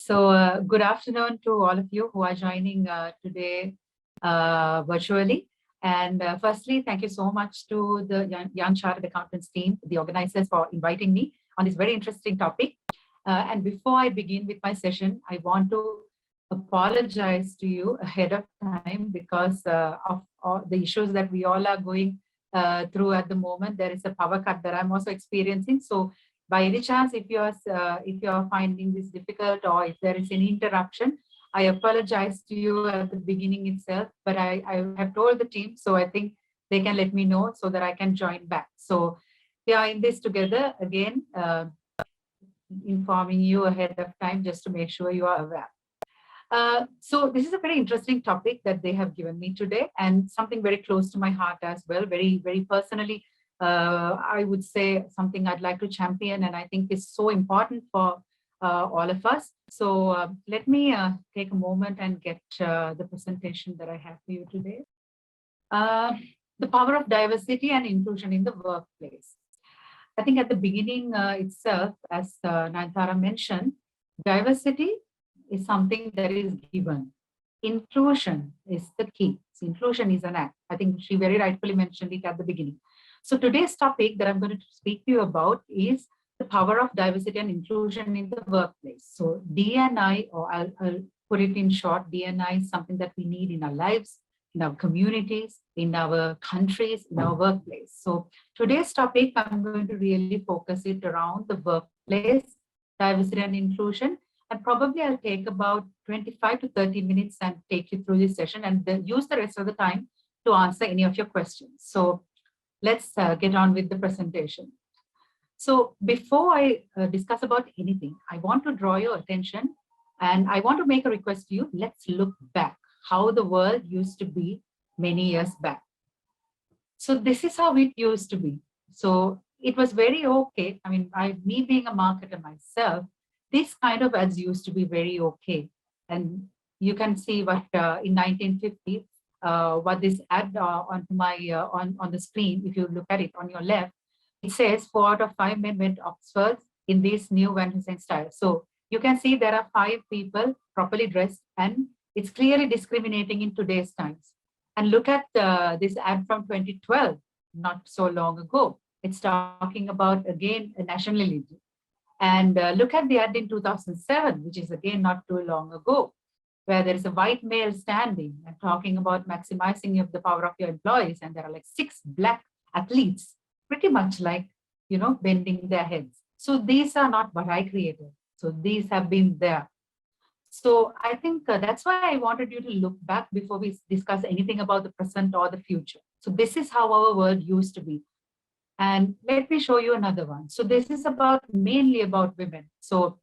Good afternoon to all of you who are joining today virtually. And firstly, thank you so much to the Young Chartered Accountants team, the organizers, for inviting me on this very interesting topic. And before I begin with my session, I want to apologize to you ahead of time because of the issues that we all are going through at the moment. There is a power cut that I'm also experiencing. So by any chance, if you're finding this difficult or if there is any interruption, I apologize to you at the beginning itself, but I have told the team, so I think they can let me know so that I can join back. So we are in this together again, informing you ahead of time just to make sure you are aware. So this is a very interesting topic that they have given me today, and something very close to my heart as well, very, very personally. I would say something I'd like to champion, and I think is so important for all of us. So let me take a moment and get the presentation that I have for you today. The power of diversity and inclusion in the workplace. I think at the beginning itself, as Nayantara mentioned, diversity is something that is given. Inclusion is the key. So inclusion is an act. I think she very rightfully mentioned it at the beginning. So today's topic that I'm going to speak to you about is the power of diversity and inclusion in the workplace. So D&I, or I'll put it in short, D&I is something that we need in our lives, in our communities, in our countries, in our workplace. So today's topic, I'm going to really focus it around the workplace, diversity and inclusion. And probably I'll take about 25 to 30 minutes and take you through this session and then use the rest of the time to answer any of your questions. So let's get on with the presentation. So before I discuss about anything, I want to draw your attention and I want to make a request to you. Let's look back how the world used to be many years back. So this is how it used to be. So it was very okay. I mean, me being a marketer myself, this kind of ads used to be very okay. And you can see what in 1950, what this ad on the screen, if you look at it on your left, it says 4 out of 5 men went Oxford in this new Van Heusen style. So you can see there are 5 people properly dressed, and it's clearly discriminating in today's times. And look at this ad from 2012, not so long ago. It's talking about, again, nationalism. And look at the ad in 2007, which is again not too long ago, where there is a white male standing and talking about maximizing of the power of your employees. And there are like 6 black athletes, pretty much like, you know, bending their heads. So these are not what I created. So these have been there. So I think that's why I wanted you to look back before we discuss anything about the present or the future. So this is how our world used to be. And let me show you another one. So this is mainly about women. So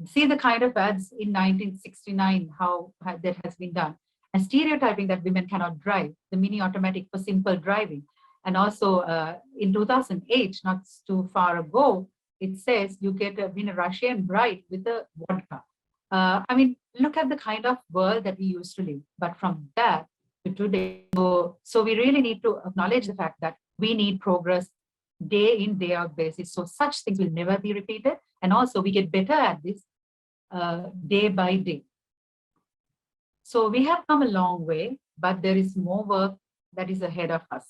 see the kind of ads in 1969, how that has been done. And stereotyping that women cannot drive, the mini automatic for simple driving. And also in 2008, not too far ago, it says you get win a Russian bride with a vodka. I mean, look at the kind of world that we used to live. But from that to today, so we really need to acknowledge the fact that we need progress day in, day out basis. So such things will never be repeated. And also we get better at this day by day. So we have come a long way, but there is more work that is ahead of us.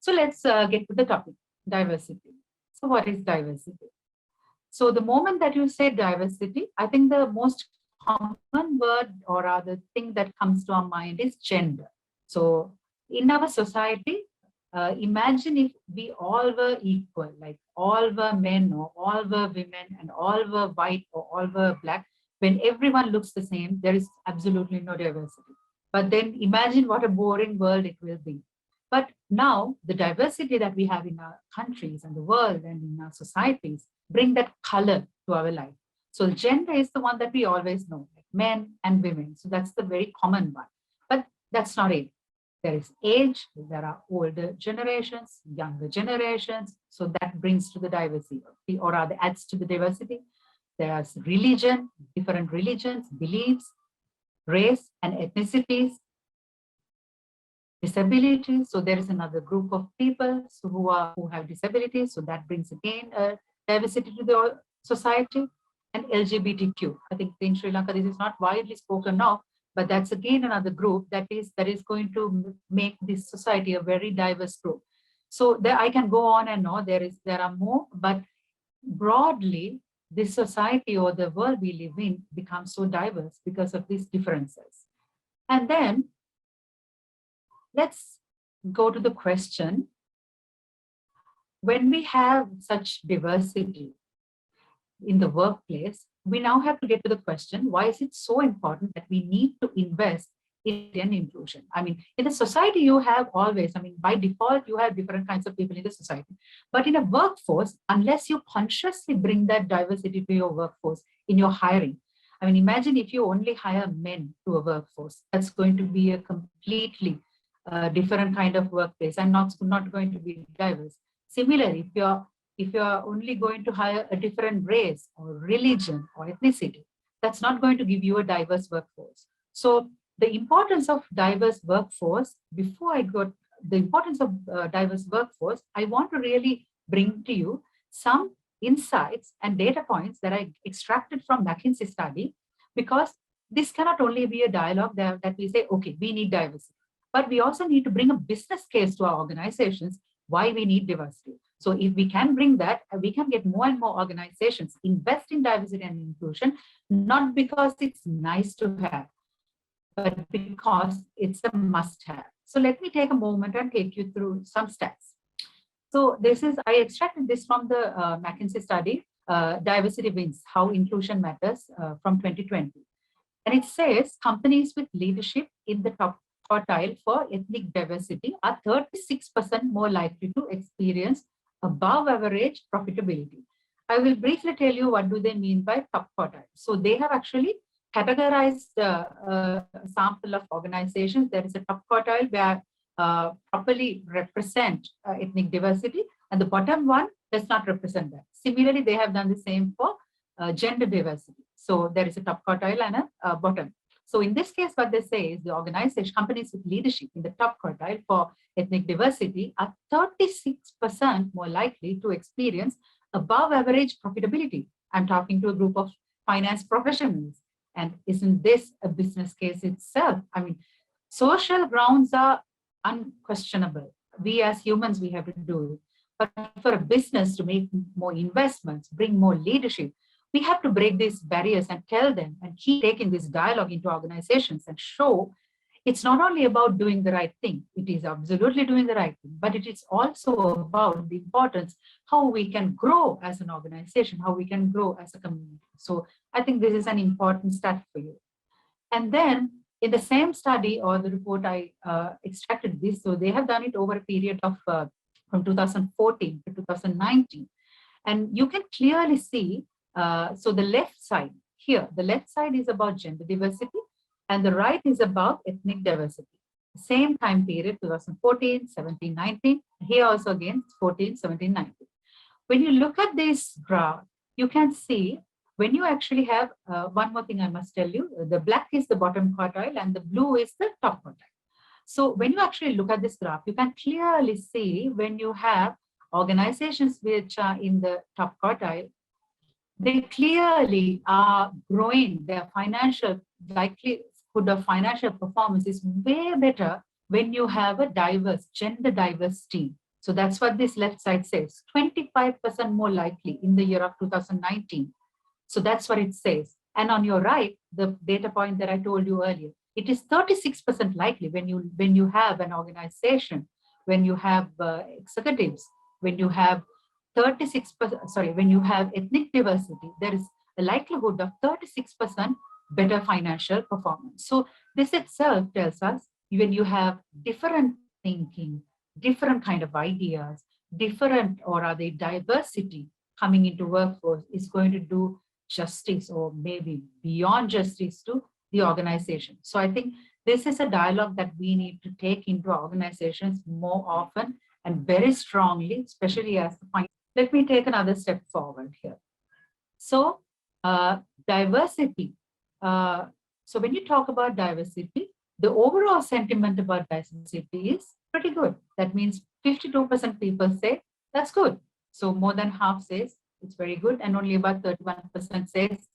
So let's get to the topic, diversity. So what is diversity? So the moment that you say diversity, I think the most common word or other thing that comes to our mind is gender. So in our society, imagine if we all were equal, like all were men or all were women and all were white or all were black. When everyone looks the same, there is absolutely no diversity. But then imagine what a boring world it will be. But now the diversity that we have in our countries and the world and in our societies bring that color to our life. So gender is the one that we always know, like men and women. So that's the very common one. But that's not it. There is age, there are older generations, younger generations. So that brings to the diversity, or rather adds to the diversity. There's religion, different religions, beliefs, race and ethnicities, disabilities. So there is another group of people who have disabilities. So that brings again diversity to the society. and LGBTQ. I think in Sri Lanka, this is not widely spoken of, but that's again another group that is going to make this society a very diverse group. So there I can go on and on. There are more, but broadly, this society or the world we live in becomes so diverse because of these differences. And then let's go to the question, when we have such diversity in the workplace, we now have to get to the question, why is it so important that we need to invest in inclusion? I mean, in the society, you have always, I mean, by default, you have different kinds of people in the society. But in a workforce, unless you consciously bring that diversity to your workforce in your hiring, I mean, imagine if you only hire men to a workforce, that's going to be a completely different kind of workplace and not going to be diverse. Similarly, if you're only going to hire a different race or religion or ethnicity, that's not going to give you a diverse workforce. So the importance of diverse workforce, before I got the importance of diverse workforce, I want to really bring to you some insights and data points that I extracted from McKinsey study, because this cannot only be a dialogue that we say, okay, we need diversity, but we also need to bring a business case to our organizations why we need diversity. So if we can bring that, we can get more and more organizations invest in diversity and inclusion, not because it's nice to have, but because it's a must-have. So let me take a moment and take you through some stats. So I extracted this from the McKinsey study, Diversity Wins, How Inclusion Matters, from 2020. And it says companies with leadership in the top quartile for ethnic diversity are 36% more likely to experience above average profitability. I will briefly tell you what do they mean by top quartile. So they have actually categorized a sample of organizations. There is a top quartile where properly represent ethnic diversity, and the bottom one does not represent that. Similarly, they have done the same for gender diversity. So there is a top quartile and a bottom. So in this case, what they say is the organization, companies with leadership in the top quartile for ethnic diversity are 36% more likely to experience above average profitability. I'm talking to a group of finance professionals. And isn't this a business case itself? I mean, social grounds are unquestionable. We as humans, we have to do it. But for a business to make more investments, bring more leadership, we have to break these barriers and tell them and keep taking this dialogue into organizations and show it's not only about doing the right thing, it is absolutely doing the right thing, but it is also about the importance, how we can grow as an organization, how we can grow as a community. So I think this is an important stat for you. And then in the same study or the report, I extracted this. So they have done it over a period of from 2014 to 2019. And you can clearly see, so the left side here, the left side is about gender diversity and the right is about ethnic diversity. Same time period, 2014, 17, 19. Here also again, 14, 17, 19. When you look at this graph, you can see when you actually have, one more thing I must tell you, the black is the bottom quartile and the blue is the top quartile. So when you actually look at this graph, you can clearly see when you have organizations which are in the top quartile, they clearly are growing. Their financial likelihood of financial performance is way better when you have a diverse, gender diverse team. So that's what this left side says, 25% more likely in the year of 2019. So that's what it says. And on your right, the data point that I told you earlier, it is 36% likely when you have an organization, when you have executives, when you have 36%, sorry, when you have ethnic diversity, there is a likelihood of 36% better financial performance. So this itself tells us when you have different thinking, different kind of ideas, different or are they diversity coming into workforce is going to do justice or maybe beyond justice to the organization. So I think this is a dialogue that we need to take into our organizations more often and very strongly, especially as the point. Let me take another step forward here. So diversity. So when you talk about diversity, the overall sentiment about diversity is pretty good. That means 52% people say that's good. So more than half says it's very good, and only about 31% says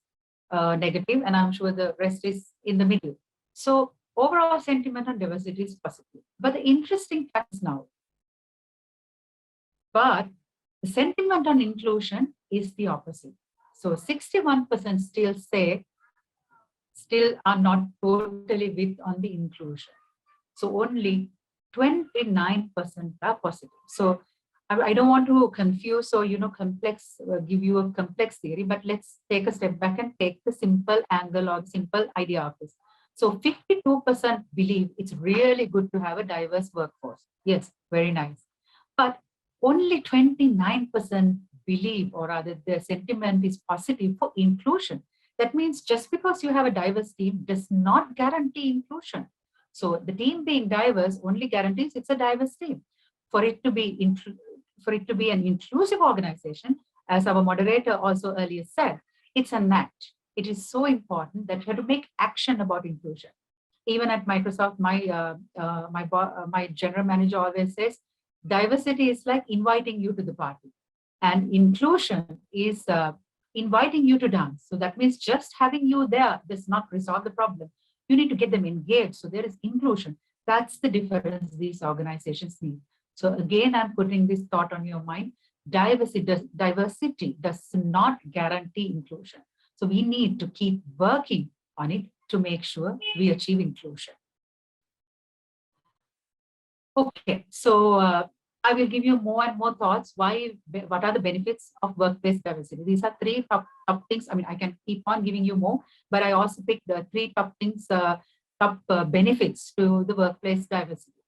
negative, and I'm sure the rest is in the middle. So overall sentiment on diversity is positive. But the interesting fact is now, but the sentiment on inclusion is the opposite. So 61% still are not totally with on the inclusion. So only 29% are positive. So I don't want to confuse or, complex, give you a complex theory, but let's take a step back and take the simple angle or the simple idea of this. So 52% believe it's really good to have a diverse workforce. Yes, very nice. But only 29% believe, or rather the sentiment is positive for inclusion. That means just because you have a diverse team does not guarantee inclusion. So the team being diverse only guarantees it's a diverse team. For it to be an inclusive organization, as our moderator also earlier said, it's an act. It is so important that you have to make action about inclusion. Even at Microsoft, my general manager always says, diversity is like inviting you to the party, and inclusion is inviting you to dance. So that means just having you there does not resolve the problem. You need to get them engaged. So there is inclusion. That's the difference these organizations need. So again, I'm putting this thought on your mind. Diversity does not guarantee inclusion. So we need to keep working on it to make sure we achieve inclusion. Okay, so I will give you more and more thoughts. What are the benefits of workplace diversity? These are three top things. I mean, I can keep on giving you more, but I also picked the three top things, benefits to the workplace diversity.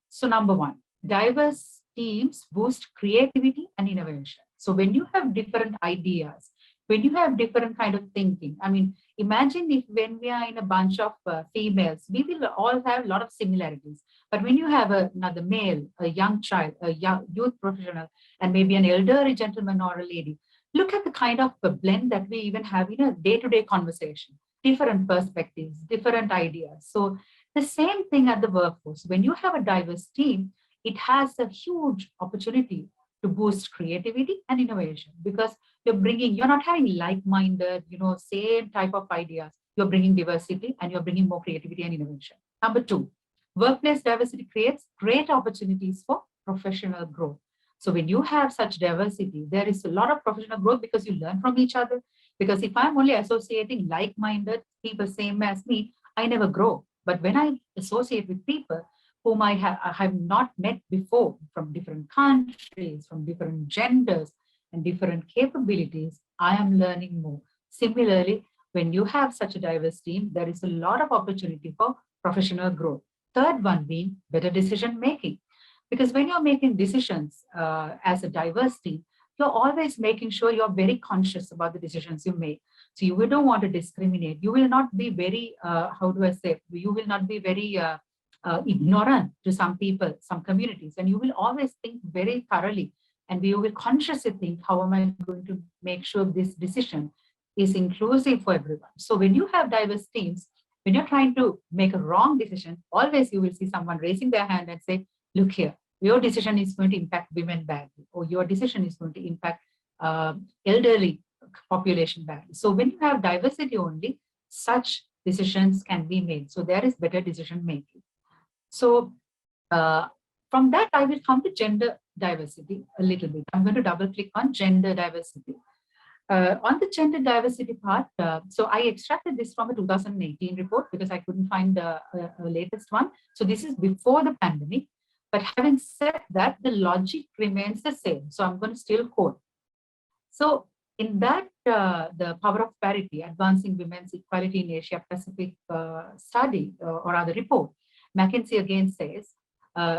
So number one, diverse teams boost creativity and innovation. So when you have different ideas, when you have different kind of thinking, I mean, imagine if when we are in a bunch of females, we will all have a lot of similarities. But when you have another male, a young child, a young youth professional, and maybe an elderly gentleman or a lady, look at the kind of blend that we even have in a day-to-day conversation, different perspectives, different ideas. So the same thing at the workforce. When you have a diverse team, it has a huge opportunity to boost creativity and innovation, because you're not having like-minded, same type of ideas. You're bringing diversity and you're bringing more creativity and innovation. Number two, workplace diversity creates great opportunities for professional growth. So when you have such diversity, there is a lot of professional growth because you learn from each other. Because if I'm only associating like-minded people, same as me, I never grow. But when I associate with people whom I have not met before, from different countries, from different genders, and different capabilities, I am learning more. Similarly, when you have such a diverse team, there is a lot of opportunity for professional growth. Third one being better decision making. Because when you're making decisions as a diverse team, you're always making sure you're very conscious about the decisions you make. So you don't want to discriminate. You will not be very, how do I say, you will not be very ignorant to some people, some communities, and you will always think very thoroughly, and you will consciously think, how am I going to make sure this decision is inclusive for everyone? So when you have diverse teams, when you're trying to make a wrong decision, always you will see someone raising their hand and say, look here, your decision is going to impact women badly, or your decision is going to impact elderly population badly. So when you have diversity only, such decisions can be made. So there is better decision making. So from that, I will come to gender diversity a little bit. I'm going to double click on gender diversity. On the gender diversity part, so I extracted this from a 2018 report because I couldn't find the latest one. So this is before the pandemic. But having said that, the logic remains the same. So I'm going to still quote. So in that, the Power of Parity, Advancing Women's Equality in Asia Pacific study, or other report, McKinsey again says,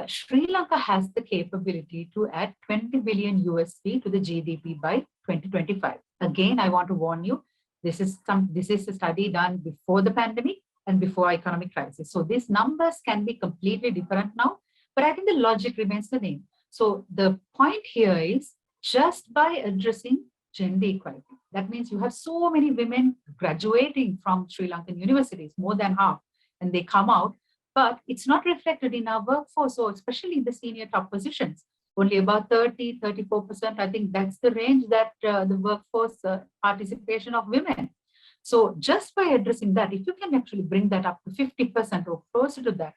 Sri Lanka has the capability to add 20 billion USD to the GDP by 2025. Again, I want to warn you, this is a study done before the pandemic and before economic crisis. So these numbers can be completely different now, but I think the logic remains the same. So the point here is, just by addressing gender equality, that means you have so many women graduating from Sri Lankan universities, more than half, and they come out, but it's not reflected in our workforce, or especially in the senior top positions. only about 34%. I think that's the range that the workforce participation of women. So just by addressing that, if you can actually bring that up to 50% or closer to that,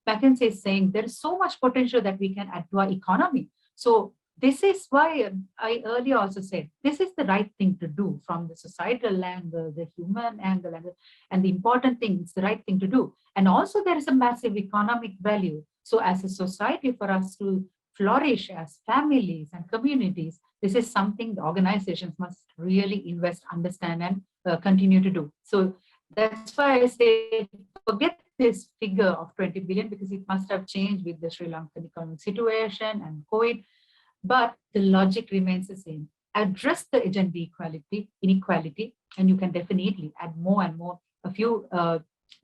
McKinsey is saying there is so much potential that we can add to our economy. So this is why I earlier also said, this is the right thing to do from the societal angle, the human angle, and the important thing, it's the right thing to do. And also there is a massive economic value. So as a society, for us to flourish as families and communities, this is something the organizations must really invest, understand, and continue to do. So that's why I say, forget this figure of 20 billion, because it must have changed with the Sri Lankan economic situation and COVID, but the logic remains the same. Address the gender inequality, and you can definitely add more and more, a few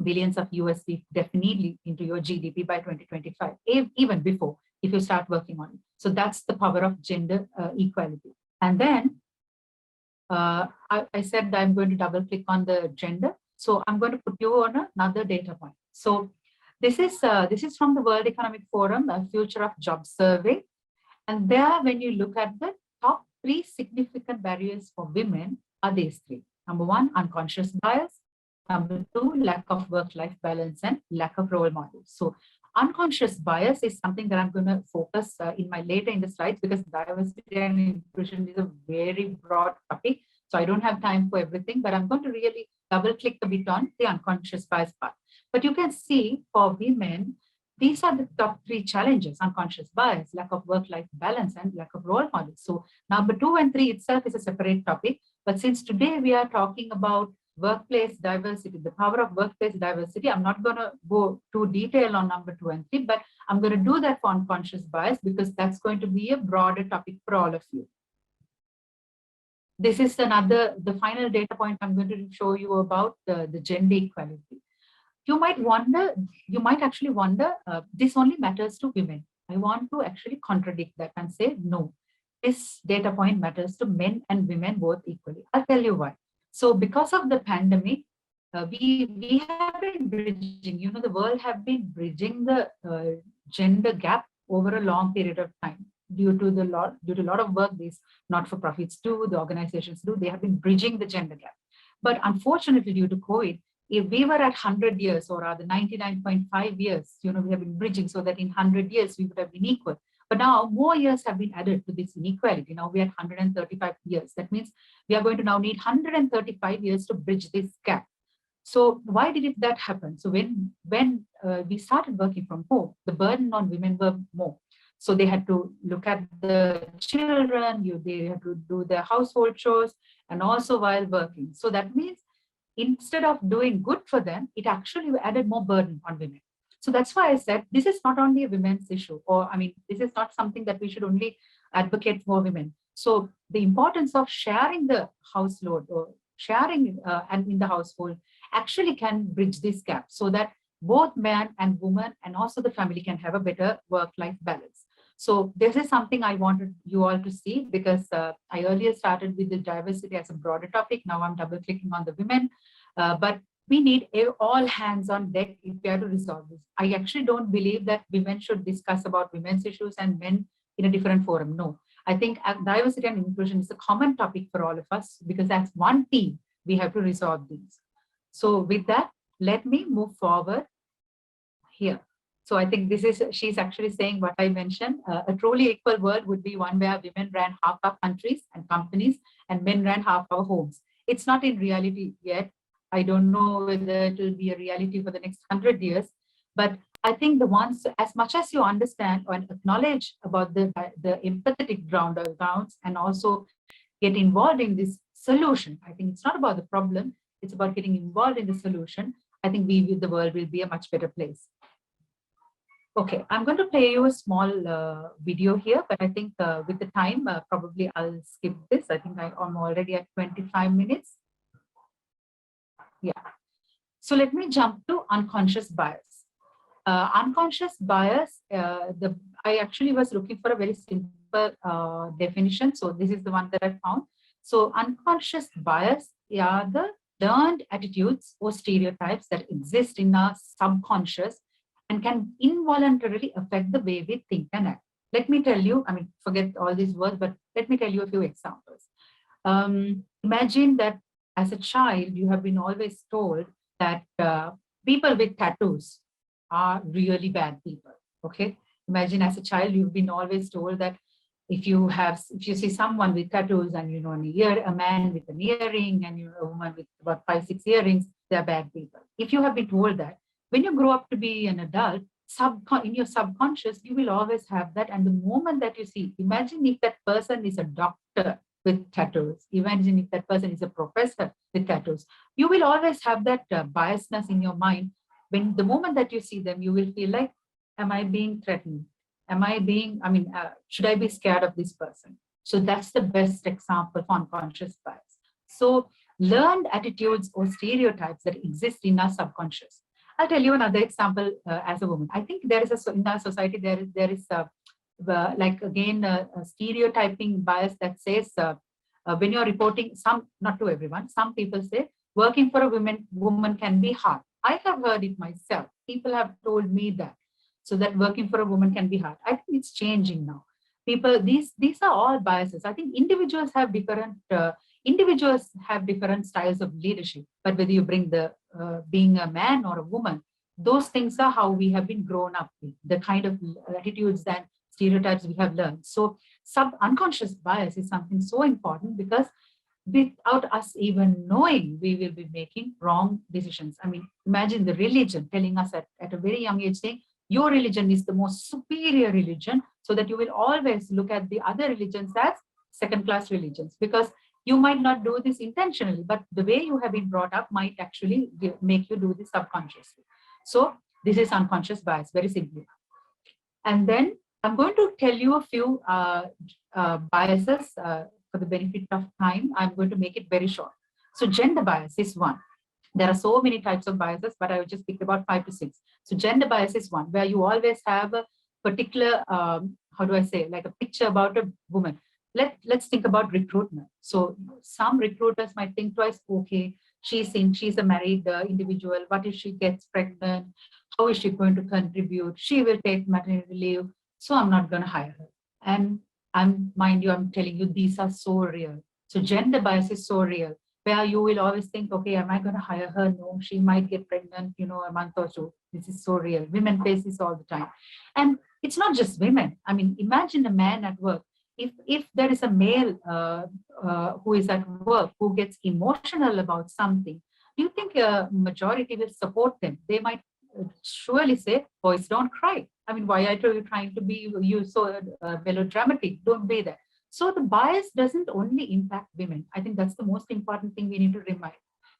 billions of USD definitely into your GDP by 2025, even before, if you start working on it. So that's the power of gender equality. And then I said that I'm going to double click on the gender. So I'm going to put you on another data point. So this is from the World Economic Forum, a Future of Jobs survey. And there, when you look at the top 3 significant barriers for women are these 3. Number 1, unconscious bias. Number 2, lack of work-life balance and lack of role models. So unconscious bias is something that I'm going to focus later in the slides, because diversity and inclusion is a very broad topic. So I don't have time for everything, but I'm going to really double click a bit on the unconscious bias part. But you can see for women, these are the top 3 challenges: unconscious bias, lack of work-life balance, and lack of role models. So number 2 and 3 itself is a separate topic. But since today we are talking about workplace diversity, the power of workplace diversity, I'm not going to go too detail on number 2 and 3, but I'm going to do that for unconscious bias, because that's going to be a broader topic for all of you. This is the final data point I'm going to show you about the gender equality. You might actually wonder, this only matters to women. I want to actually contradict that and say, no, this data point matters to men and women both equally. I'll tell you why. So because of the pandemic, we have been bridging, the world have been bridging the gender gap over a long period of time. Due to a lot of work these not-for-profits do, the organizations do, they have been bridging the gender gap. But unfortunately, due to COVID, if we were at 100 years, or rather 99.5 years, we have been bridging so that in 100 years we would have been equal. But now more years have been added to this inequality. Now we are at 135 years. That means we are going to now need 135 years to bridge this gap. So why did that happen? So when we started working from home, the burden on women were more. So they had to look at the children, they had to do their household chores, and also while working. So that means instead of doing good for them, it actually added more burden on women. So that's why I said this is not only a women's issue, or this is not something that we should only advocate for women. So the importance of sharing the house load, or sharing and in the household, actually can bridge this gap, so that both man and woman and also the family can have a better work-life balance. So this is something I wanted you all to see, because I earlier started with the diversity as a broader topic. Now I'm double clicking on the women, but we need all hands on deck if we are to resolve this. I actually don't believe that women should discuss about women's issues and men in a different forum. No, I think diversity and inclusion is a common topic for all of us, because as one team, we have to resolve these. So with that, let me move forward here. So I think she's actually saying what I mentioned. A truly equal world would be one where women ran half our countries and companies and men ran half our homes. It's not in reality yet. I don't know whether it will be a reality for the next 100 years, but I think as much as you understand and acknowledge about the empathetic grounds, and also get involved in this solution. I think it's not about the problem, it's about getting involved in the solution. I think the world will be a much better place. Okay, I'm going to play you a small video here, but I think with the time, probably I'll skip this. I think I'm already at 25 minutes. Yeah. So let me jump to unconscious bias. Unconscious bias, I actually was looking for a very simple definition. So this is the one that I found. So unconscious bias are the learned attitudes or stereotypes that exist in our subconscious and can involuntarily affect the way we think and act. Let me tell you, I mean, forget all these words, but let me tell you a few examples. Imagine that as a child, you have been always told that people with tattoos are really bad people. Okay. Imagine as a child, you've been always told that if you see someone with tattoos and a man with an earring and a woman with about 5 6 earrings, they're bad people. If you have been told that, when you grow up to be an adult, in your subconscious, you will always have that. And the moment that you see, imagine if that person is a doctor with tattoos, imagine if that person is a professor with tattoos, you will always have that biasness in your mind. When the moment that you see them, you will feel like, am I being threatened? Am I being, I mean, should I be scared of this person? So that's the best example for unconscious bias. So learned attitudes or stereotypes that exist in our subconscious. I'll tell you another example as a woman. I think there is in our society, there is like again, a stereotyping bias that says when you're reporting, not to everyone, some people say working for a woman can be hard. I have heard it myself. People have told me that. So that working for a woman can be hard. I think it's changing now. These are all biases. I think individuals have different styles of leadership, but whether you bring the being a man or a woman, those things are how we have been grown up with, the kind of attitudes and stereotypes we have learned. So unconscious bias is something so important, because without us even knowing, we will be making wrong decisions. I mean, imagine the religion telling us at a very young age, saying your religion is the most superior religion, so that you will always look at the other religions as second class religions, because you might not do this intentionally, but the way you have been brought up might actually make you do this subconsciously. So this is unconscious bias, very simply. And then I'm going to tell you a few biases for the benefit of time. I'm going to make it very short. So gender bias is one. There are so many types of biases, but I will just pick about 5 to 6. So gender bias is one, where you always have a particular, how do I say, like a picture about a woman. Let's think about recruitment. So some recruiters might think twice, okay, she's a married individual. What if she gets pregnant? How is she going to contribute? She will take maternity leave, so I'm not going to hire her. And mind you, I'm telling you, these are so real. So gender bias is so real, where you will always think, okay, am I going to hire her? No, she might get pregnant, a month or so. This is so real. Women face this all the time. And it's not just women. I mean, imagine a man at work. If there is a male who is at work, who gets emotional about something, do you think a majority will support them? They might surely say, boys don't cry. I mean, why are you trying to be you so melodramatic? Don't be that. So the bias doesn't only impact women. I think that's the most important thing we need to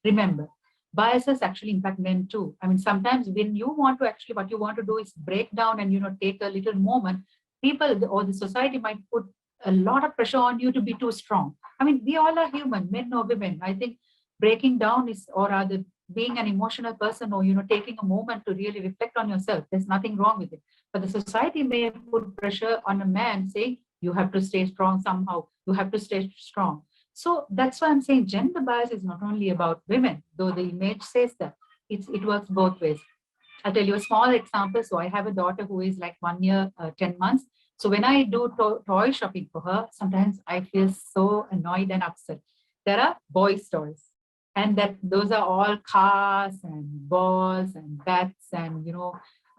remember. Biases actually impact men too. I mean, sometimes when you want to actually, what you want to do is break down and take a little moment, people or the society might put a lot of pressure on you to be too strong. I mean, we all are human, men or women. I think breaking down is, or rather being an emotional person, or taking a moment to really reflect on yourself, there's nothing wrong with it. But the society may put pressure on a man, saying you have to stay strong somehow, you have to stay strong. So that's why I'm saying gender bias is not only about women, though the image says that. It works both ways. I'll tell you a small example. So I have a daughter who is like 1 year, 10 months. So when I do toy shopping for her, sometimes I feel so annoyed and upset. There are boys' toys, and that those are all cars and balls and bats and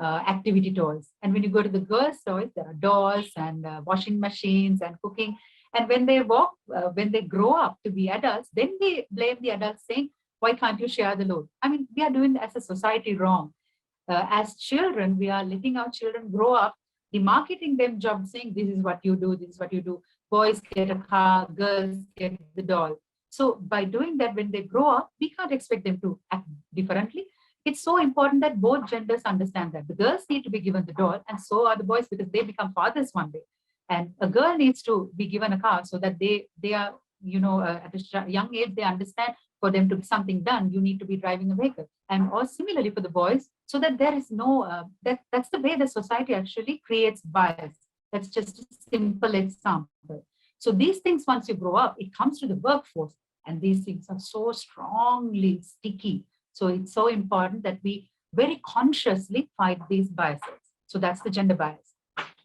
activity toys. And when you go to the girls' toys, there are dolls and washing machines and cooking. And when when they grow up to be adults, then we blame the adults, saying, why can't you share the load? I mean, we are doing as a society wrong. As children, we are letting our children grow up, the marketing them job, saying this is what you do, this is what you do. Boys get a car, girls get the doll. So by doing that, when they grow up, we can't expect them to act differently. It's so important that both genders understand that. The girls need to be given the doll, and so are the boys, because they become fathers one day. And a girl needs to be given a car, so that they are, at a young age, they understand, for them to be something done, you need to be driving a vehicle. And or similarly for the boys, so that there is no, that's the way the society actually creates bias. That's just a simple example. So these things, once you grow up, it comes to the workforce, and these things are so strongly sticky. So it's so important that we very consciously fight these biases. So that's the gender bias.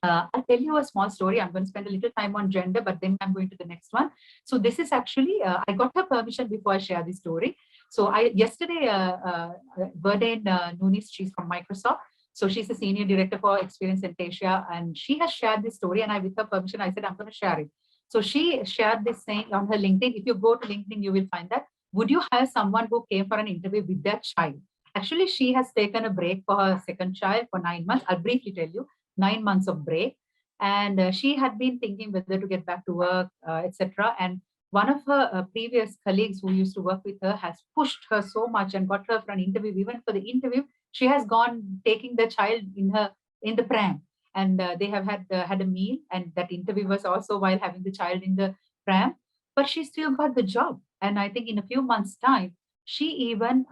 I'll tell you a small story. I'm going to spend a little time on gender, but then I'm going to the next one. So this is actually, I got her permission before I share the story. So yesterday, Verdane Nunes, she's from Microsoft. So she's the senior director for Experience in Asia, and she has shared this story. And with her permission, I said, I'm going to share it. So she shared this saying on her LinkedIn. If you go to LinkedIn, you will find that. Would you hire someone who came for an interview with their child? Actually, she has taken a break for her second child for 9 months. I'll briefly tell you. 9 months of break, and she had been thinking whether to get back to work, etc. And one of her previous colleagues who used to work with her has pushed her so much and got her for an interview. Even for the interview, she has gone taking the child in the pram, and they have had a meal, and that interview was also while having the child in the pram. But she still got the job, and I think in a few months' time, she even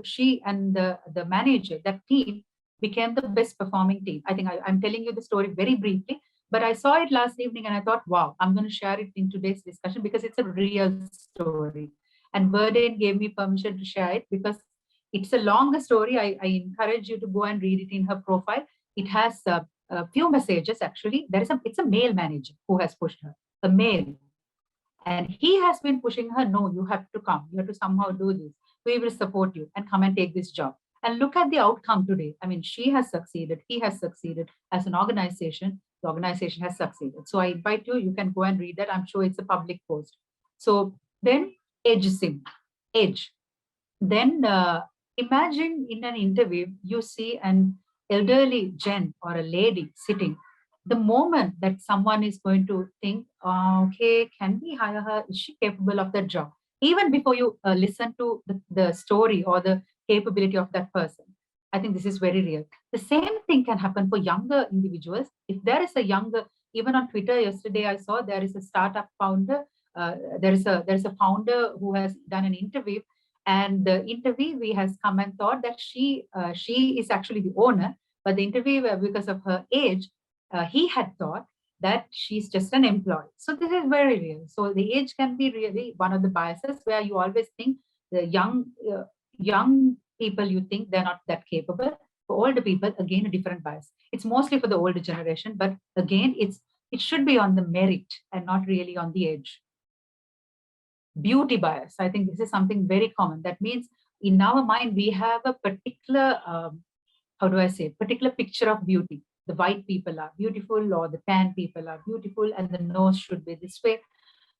she and the manager, that team, became the best performing team. I think I'm telling you the story very briefly, but I saw it last evening and I thought, wow, I'm going to share it in today's discussion because it's a real story. And Verdane gave me permission to share it because it's a longer story. I encourage you to go and read it in her profile. It has a few messages actually. It's a male manager who has pushed her, a male. And he has been pushing her, no, you have to come. You have to somehow do this. We will support you and come and take this job. And look at the outcome today. I mean, she has succeeded. He has succeeded. As an organization, the organization has succeeded. So I invite you, you can go and read that. I'm sure it's a public post. So then ageism, age. Then imagine in an interview, you see an elderly gent or a lady sitting. The moment that someone is going to think, okay, can we hire her? Is she capable of that job? Even before you listen to the story or the capability of that person. I think this is very real. The same thing can happen for younger individuals. If there is a younger, even on Twitter yesterday, I saw there is a startup founder. There is a founder who has done an interview, and the interviewee has come and thought that she is actually the owner, but the interviewer, because of her age, he had thought that she's just an employee. So this is very real. So the age can be really one of the biases where you always think the young people, you think they're not that capable. For older people, again, a different bias. It's mostly for the older generation, but again, it should be on the merit and not really on the age. Beauty bias. I think this is something very common. That means in our mind, we have a particular, how do I say, particular picture of beauty. The white people are beautiful, or the tan people are beautiful, and the nose should be this way.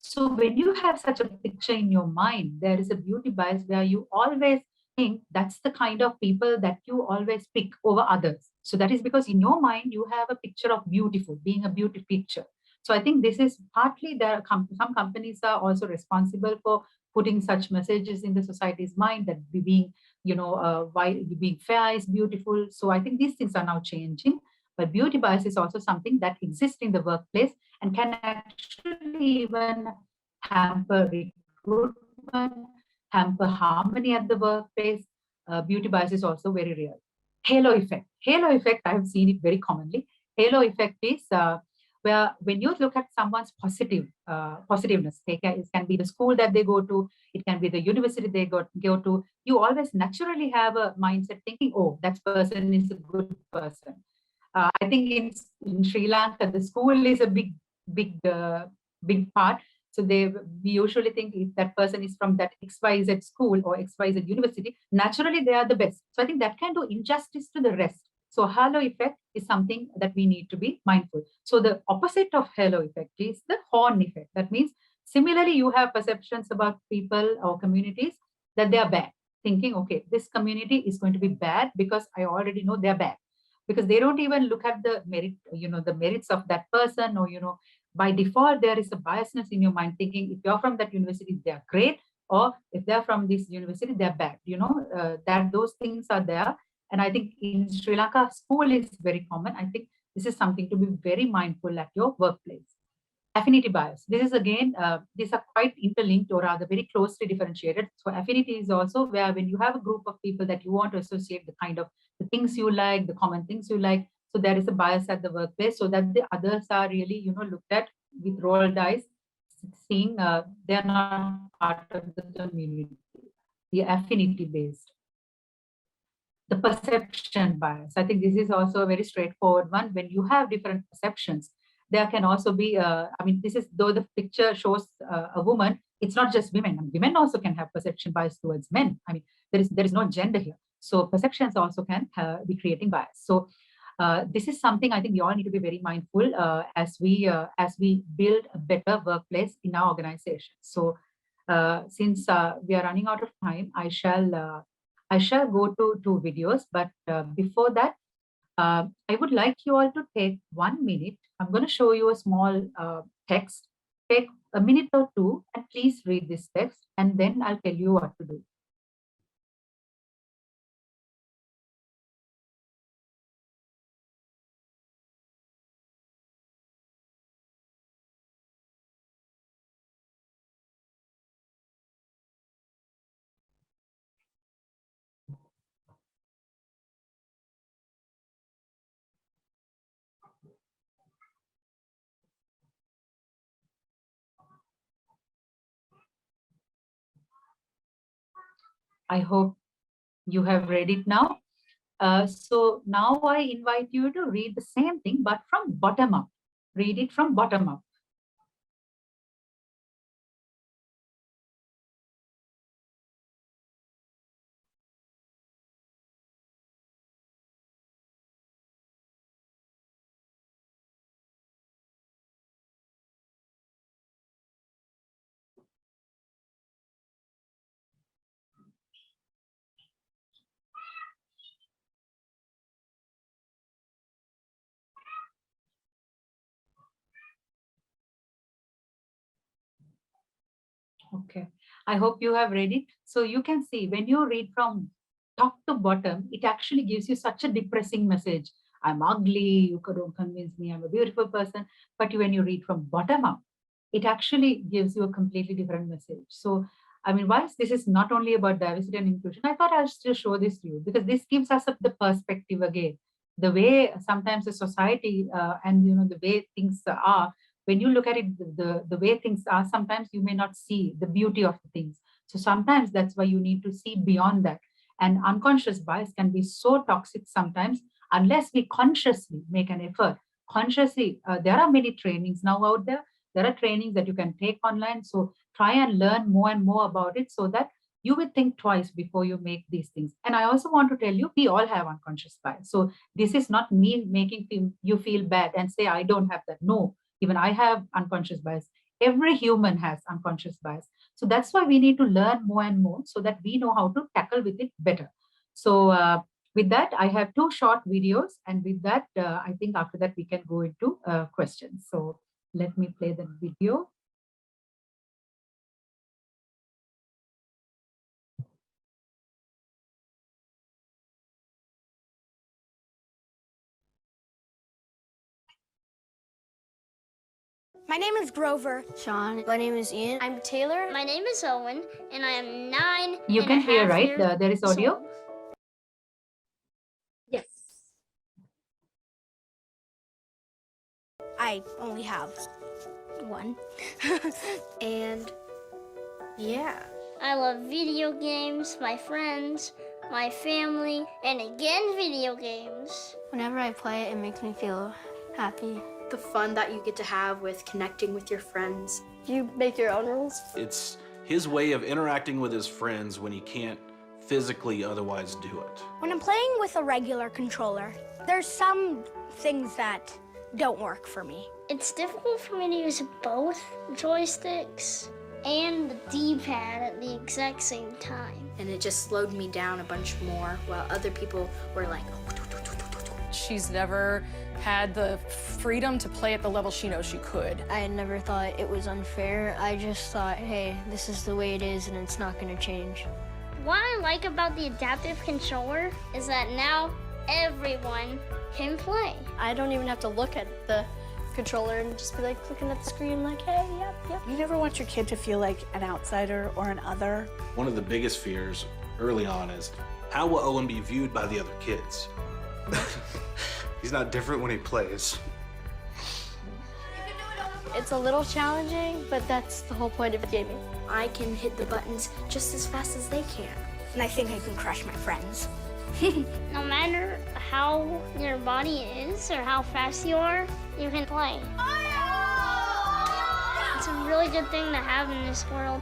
So when you have such a picture in your mind, there is a beauty bias where you always think that's the kind of people that you always pick over others. So that is because in your mind, you have a picture of beautiful, being a beauty picture. So I think this is partly there. Some companies are also responsible for putting such messages in the society's mind that being, why being fair is beautiful. So I think these things are now changing. But beauty bias is also something that exists in the workplace and can actually even hamper recruitment, hamper harmony at the workplace. Beauty bias is also very real. Halo effect. Halo effect, I have seen it very commonly. Halo effect is where when you look at someone's positiveness, it can be the school that they go to, it can be the university they go to, you always naturally have a mindset thinking, oh, that person is a good person. I think in Sri Lanka, the school is a big part. So we usually think if that person is from that XYZ school or XYZ university, naturally they are the best. So I think that can do injustice to the rest. So halo effect is something that we need to be mindful. So the opposite of halo effect is the horn effect. That means similarly, you have perceptions about people or communities that they are bad, thinking, okay, this community is going to be bad because I already know they're bad, because they don't even look at the merit, the merits of that person, or, by default, there is a biasness in your mind thinking if you're from that university, they're great, or if they're from this university, they're bad, that those things are there. And I think in Sri Lanka, school is very common. I think this is something to be very mindful at your workplace. Affinity bias. This is again, these are quite interlinked or rather very closely differentiated. So affinity is also where when you have a group of people that you want to associate the kind of the things you like, the common things you like. So there is a bias at the workplace so that the others are really, looked at with rolled eyes, seeing they're not part of the community, the affinity based. the perception bias. I think this is also a very straightforward one. When you have different perceptions, there can also be, I mean, this is, though the picture shows a woman, it's not just women. And women also can have perception bias towards men. I mean, there is no gender here. So perceptions also can be creating bias. So this is something I think we all need to be very mindful as we build a better workplace in our organization. So since we are running out of time, I shall go to two videos, but before that, I would like you all to take 1 minute. I'm going to show you a small text. Take a minute or two and please read this text, and then I'll tell you what to do. I hope you have read it now. So now I invite you to read the same thing, but from bottom up. Read it from bottom up. Okay, I hope you have read it. So you can see when you read from top to bottom, it actually gives you such a depressing message. I'm ugly, you don't convince me, I'm a beautiful person. But when you read from bottom up, it actually gives you a completely different message. So, I mean, whilst this is not only about diversity and inclusion, I thought I'll still show this to you because this gives us the perspective again. The way sometimes the society and the way things are, when you look at it, the way things are, sometimes you may not see the beauty of the things. So sometimes that's why you need to see beyond that. And unconscious bias can be so toxic sometimes unless we consciously make an effort. Consciously, there are many trainings now out there. There are trainings that you can take online. So try and learn more and more about it so that you will think twice before you make these things. And I also want to tell you, we all have unconscious bias. So this is not me making you feel bad and say, I don't have that. No, even I have unconscious bias. Every human has unconscious bias. So that's why we need to learn more and more so that we know how to tackle with it better. So with that, I have two short videos. And with that, I think after that, we can go into questions. So let me play the video. My name is Grover. Sean. My name is Ian. I'm Taylor. My name is Owen, and I am 9. You can hear, right? There is audio. Yes. I only have one. And yeah. I love video games, my friends, my family, and again video games. Whenever I play it, it makes me feel happy. The fun that you get to have with connecting with your friends. You make your own rules? It's his way of interacting with his friends when he can't physically otherwise do it. When I'm playing with a regular controller, there's some things that don't work for me. It's difficult for me to use both joysticks and the D-pad at the exact same time. And it just slowed me down a bunch more while other people were like, She's never had the freedom to play at the level she knows she could. I never thought it was unfair. I just thought, hey, this is the way it is and it's not gonna change. What I like about the adaptive controller is that now everyone can play. I don't even have to look at the controller and just be like looking at the screen like, hey, yep. You never want your kid to feel like an outsider or an other. One of the biggest fears early on is, how will Owen be viewed by the other kids? He's not different when he plays. It's a little challenging, but that's the whole point of gaming. I can hit the buttons just as fast as they can. And I think I can crush my friends. No matter how your body is or how fast you are, you can play. It's a really good thing to have in this world.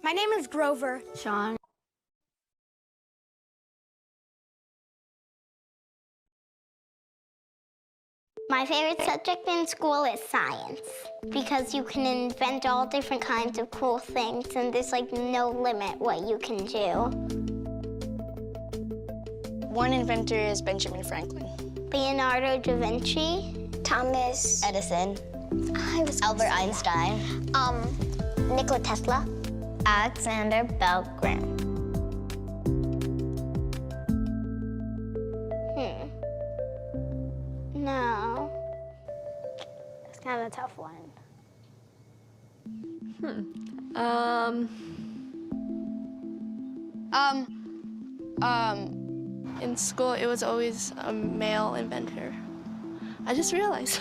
My name is Grover. Sean. My favorite subject in school is science because you can invent all different kinds of cool things and there's like no limit what you can do. One inventor is Benjamin Franklin. Leonardo da Vinci. Thomas Edison. Albert Einstein. Nikola Tesla. Alexander Bell Graham. No. It's kind of a tough one. In school, it was always a male inventor. I just realized.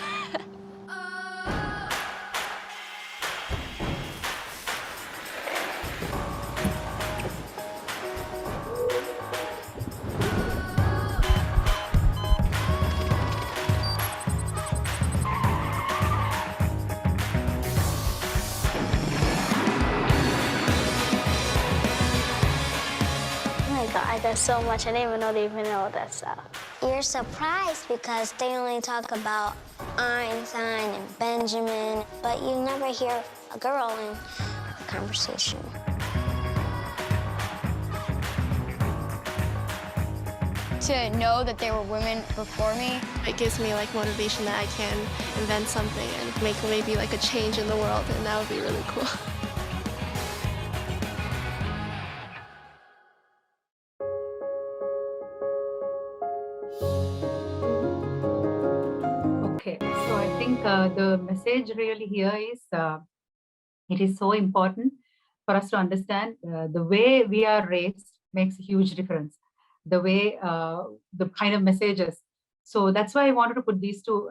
There's so much. I didn't even know they even know that stuff. You're surprised because they only talk about Einstein and Benjamin, but you never hear a girl in a conversation. To know that there were women before me, It gives me like motivation that I can invent something and make maybe like a change in the world, and that would be really cool. Okay, so I think the message really here is it is so important for us to understand the way we are raised makes a huge difference. The way, the kind of messages. So that's why I wanted to put these two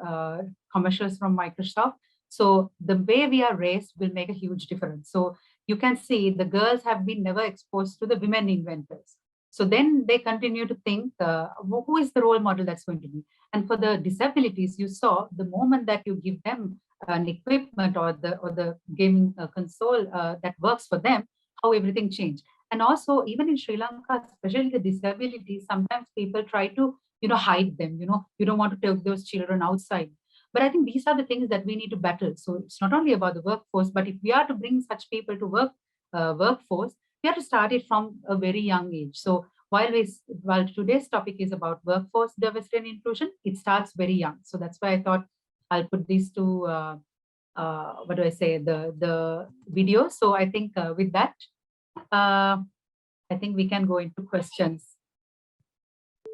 commercials from Microsoft. So the way we are raised will make a huge difference. So you can see the girls have been never exposed to the women inventors. So then they continue to think, who is the role model that's going to be? And for the disabilities, you saw the moment that you give them an equipment or the gaming console that works for them, how everything changed. And also, even in Sri Lanka, especially the disabilities, sometimes people try to, hide them. You don't want to take those children outside. But I think these are the things that we need to battle. So it's not only about the workforce, but if we are to bring such people to workforce, we have to start it from a very young age. So while today's topic is about workforce diversity and inclusion, it starts very young. So that's why I thought I'll put these two, what do I say, the video. So I think with that, I think we can go into questions.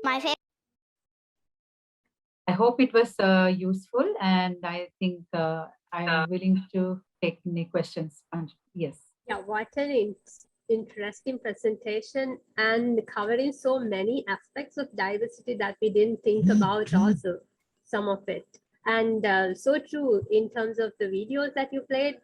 My favorite. I hope it was useful, and I think I am willing to take any questions. Yes. Yeah, what an interesting presentation, and covering so many aspects of diversity that we didn't think about also, some of it. And so true in terms of the videos that you played.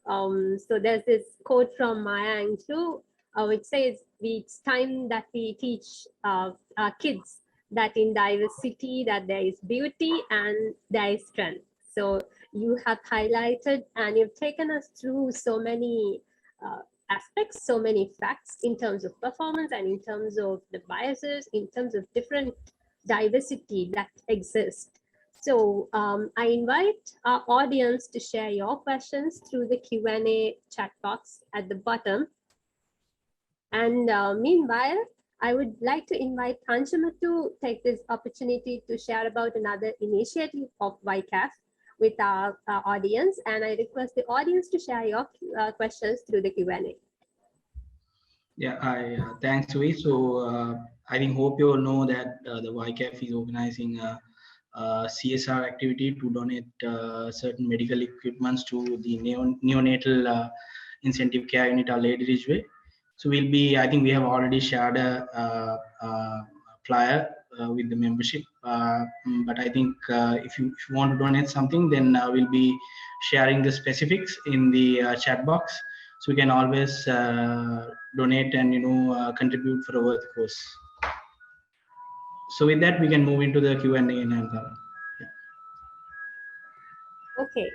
So there's this quote from Maya Angelou, which says, it's time that we teach our kids that in diversity, that there is beauty and there is strength. So you have highlighted and you've taken us through so many aspects, so many facts in terms of performance and in terms of the biases, in terms of different diversity that exists. So I invite our audience to share your questions through the Q&A chat box at the bottom. And meanwhile, I would like to invite Anshama to take this opportunity to share about another initiative of YCAF with our audience. And I request the audience to share your questions through the Q&A. Yeah, thanks, Zoe. So I think hope you all know that the YCAF is organizing CSR activity to donate certain medical equipments to the neonatal incentive care unit, our Lady Ridgeway. So we'll be, I think we have already shared a flyer with the membership. But I think if you want to donate something, then we'll be sharing the specifics in the chat box. So you can always donate and contribute for a worth cause. So with that, we can move into the Q&A and answer. Okay,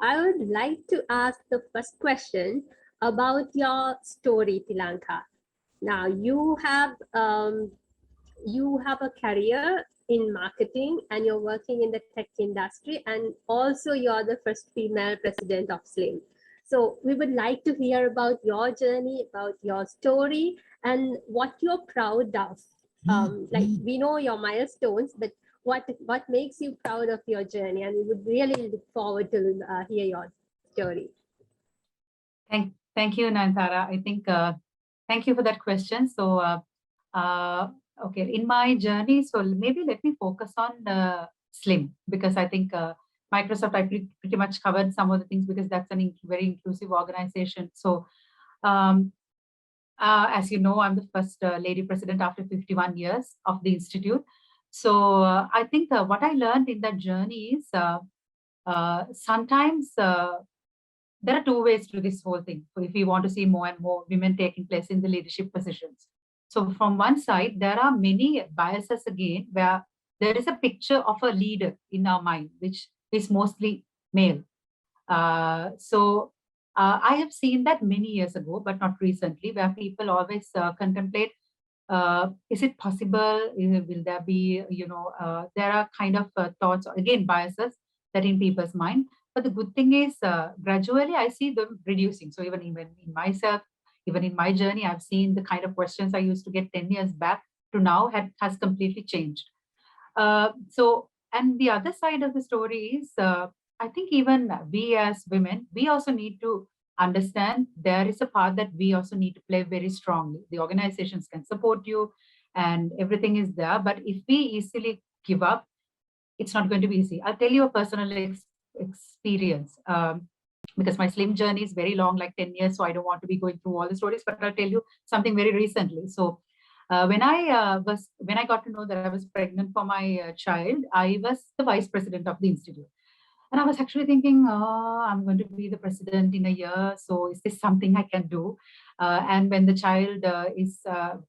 I would like to ask the first question about your story, Tilanka. Now you have a career in marketing and you're working in the tech industry, and also you're the first female president of SLIM. So we would like to hear about your journey, about your story, and what you're proud of. Like, we know your milestones, but what makes you proud of your journey? And we would really look forward to hear your story. Thank you, Nantara. I think thank you for that question. So okay, in my journey, so maybe let me focus on SLIM, because I think Microsoft, I pretty much covered some of the things, because that's a very inclusive organization. So as you know, I'm the first lady president after 51 years of the institute. So I think what I learned in that journey is sometimes there are two ways to this whole thing. So if we want to see more and more women taking place in the leadership positions. So from one side, there are many biases again, where there is a picture of a leader in our mind, which is mostly male. So I have seen that many years ago, but not recently, where people always contemplate, is it possible? Will there be, there are kind of thoughts, again, biases that in people's mind. But the good thing is gradually I see them reducing. So even in myself, even in my journey, I've seen the kind of questions I used to get 10 years back to now has completely changed. So, and the other side of the story is, I think even we as women, we also need to understand there is a part that we also need to play very strongly. The organizations can support you and everything is there. But if we easily give up, it's not going to be easy. I'll tell you a personal experience. Because my SLIM journey is very long, like 10 years. So I don't want to be going through all the stories, but I'll tell you something very recently. So when I got to know that I was pregnant for my child, I was the vice president of the institute. And I was actually thinking, oh, I'm going to be the president in a year. So is this something I can do? And when the child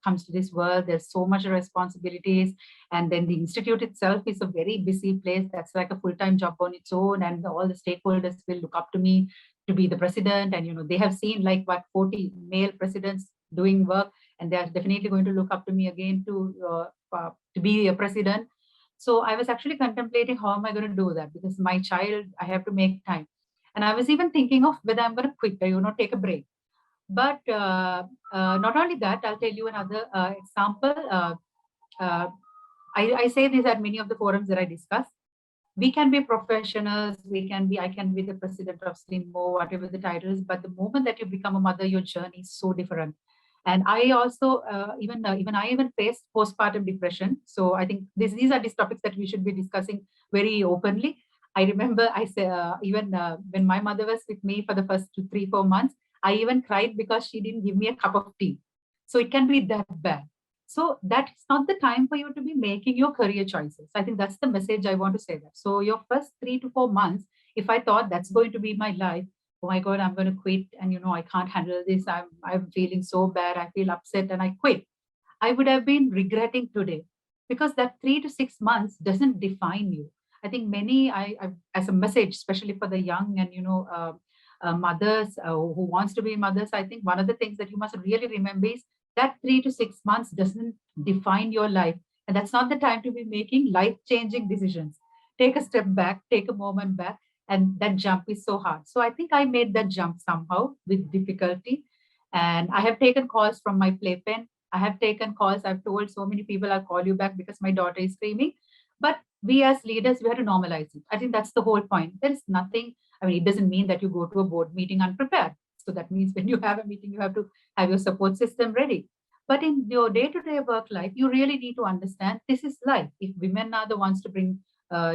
comes to this world, there's so much responsibilities. And then the institute itself is a very busy place. That's like a full-time job on its own. And all the stakeholders will look up to me to be the president. And, they have seen like 40 male presidents doing work. And they're definitely going to look up to me again to be a president. So I was actually contemplating, how am I going to do that? Because my child, I have to make time. And I was even thinking of whether I'm going to quit, take a break. But not only that, I'll tell you another example. I say this at many of the forums that I discuss. We can be professionals, I can be the president of SLIM or whatever the title is, but the moment that you become a mother, your journey is so different. And I also, even I faced postpartum depression. So I think these are these topics that we should be discussing very openly. I remember I say, even when my mother was with me for the first 3-4 months, I even cried because she didn't give me a cup of tea. So it can be that bad. So that's not the time for you to be making your career choices. I think that's the message I want to say that. So your first 3 to 4 months, if I thought that's going to be my life, oh my God, I'm going to quit. And, I can't handle this. I'm feeling so bad. I feel upset and I quit. I would have been regretting today, because that 3 to 6 months doesn't define you. I think many, as a message, especially for the young and, mothers who wants to be mothers, I think one of the things that you must really remember is that 3 to 6 months doesn't define your life. And that's not the time to be making life-changing decisions. Take a step back, take a moment back. And that jump is so hard. So I think I made that jump somehow with difficulty. And I have taken calls from my playpen. I have taken calls. I've told so many people, I'll call you back because my daughter is screaming. But we as leaders, we have to normalize it. I think that's the whole point. There is nothing, it doesn't mean that you go to a board meeting unprepared. So that means when you have a meeting, you have to have your support system ready. But in your day-to-day work life, you really need to understand this is life. If women are the ones to bring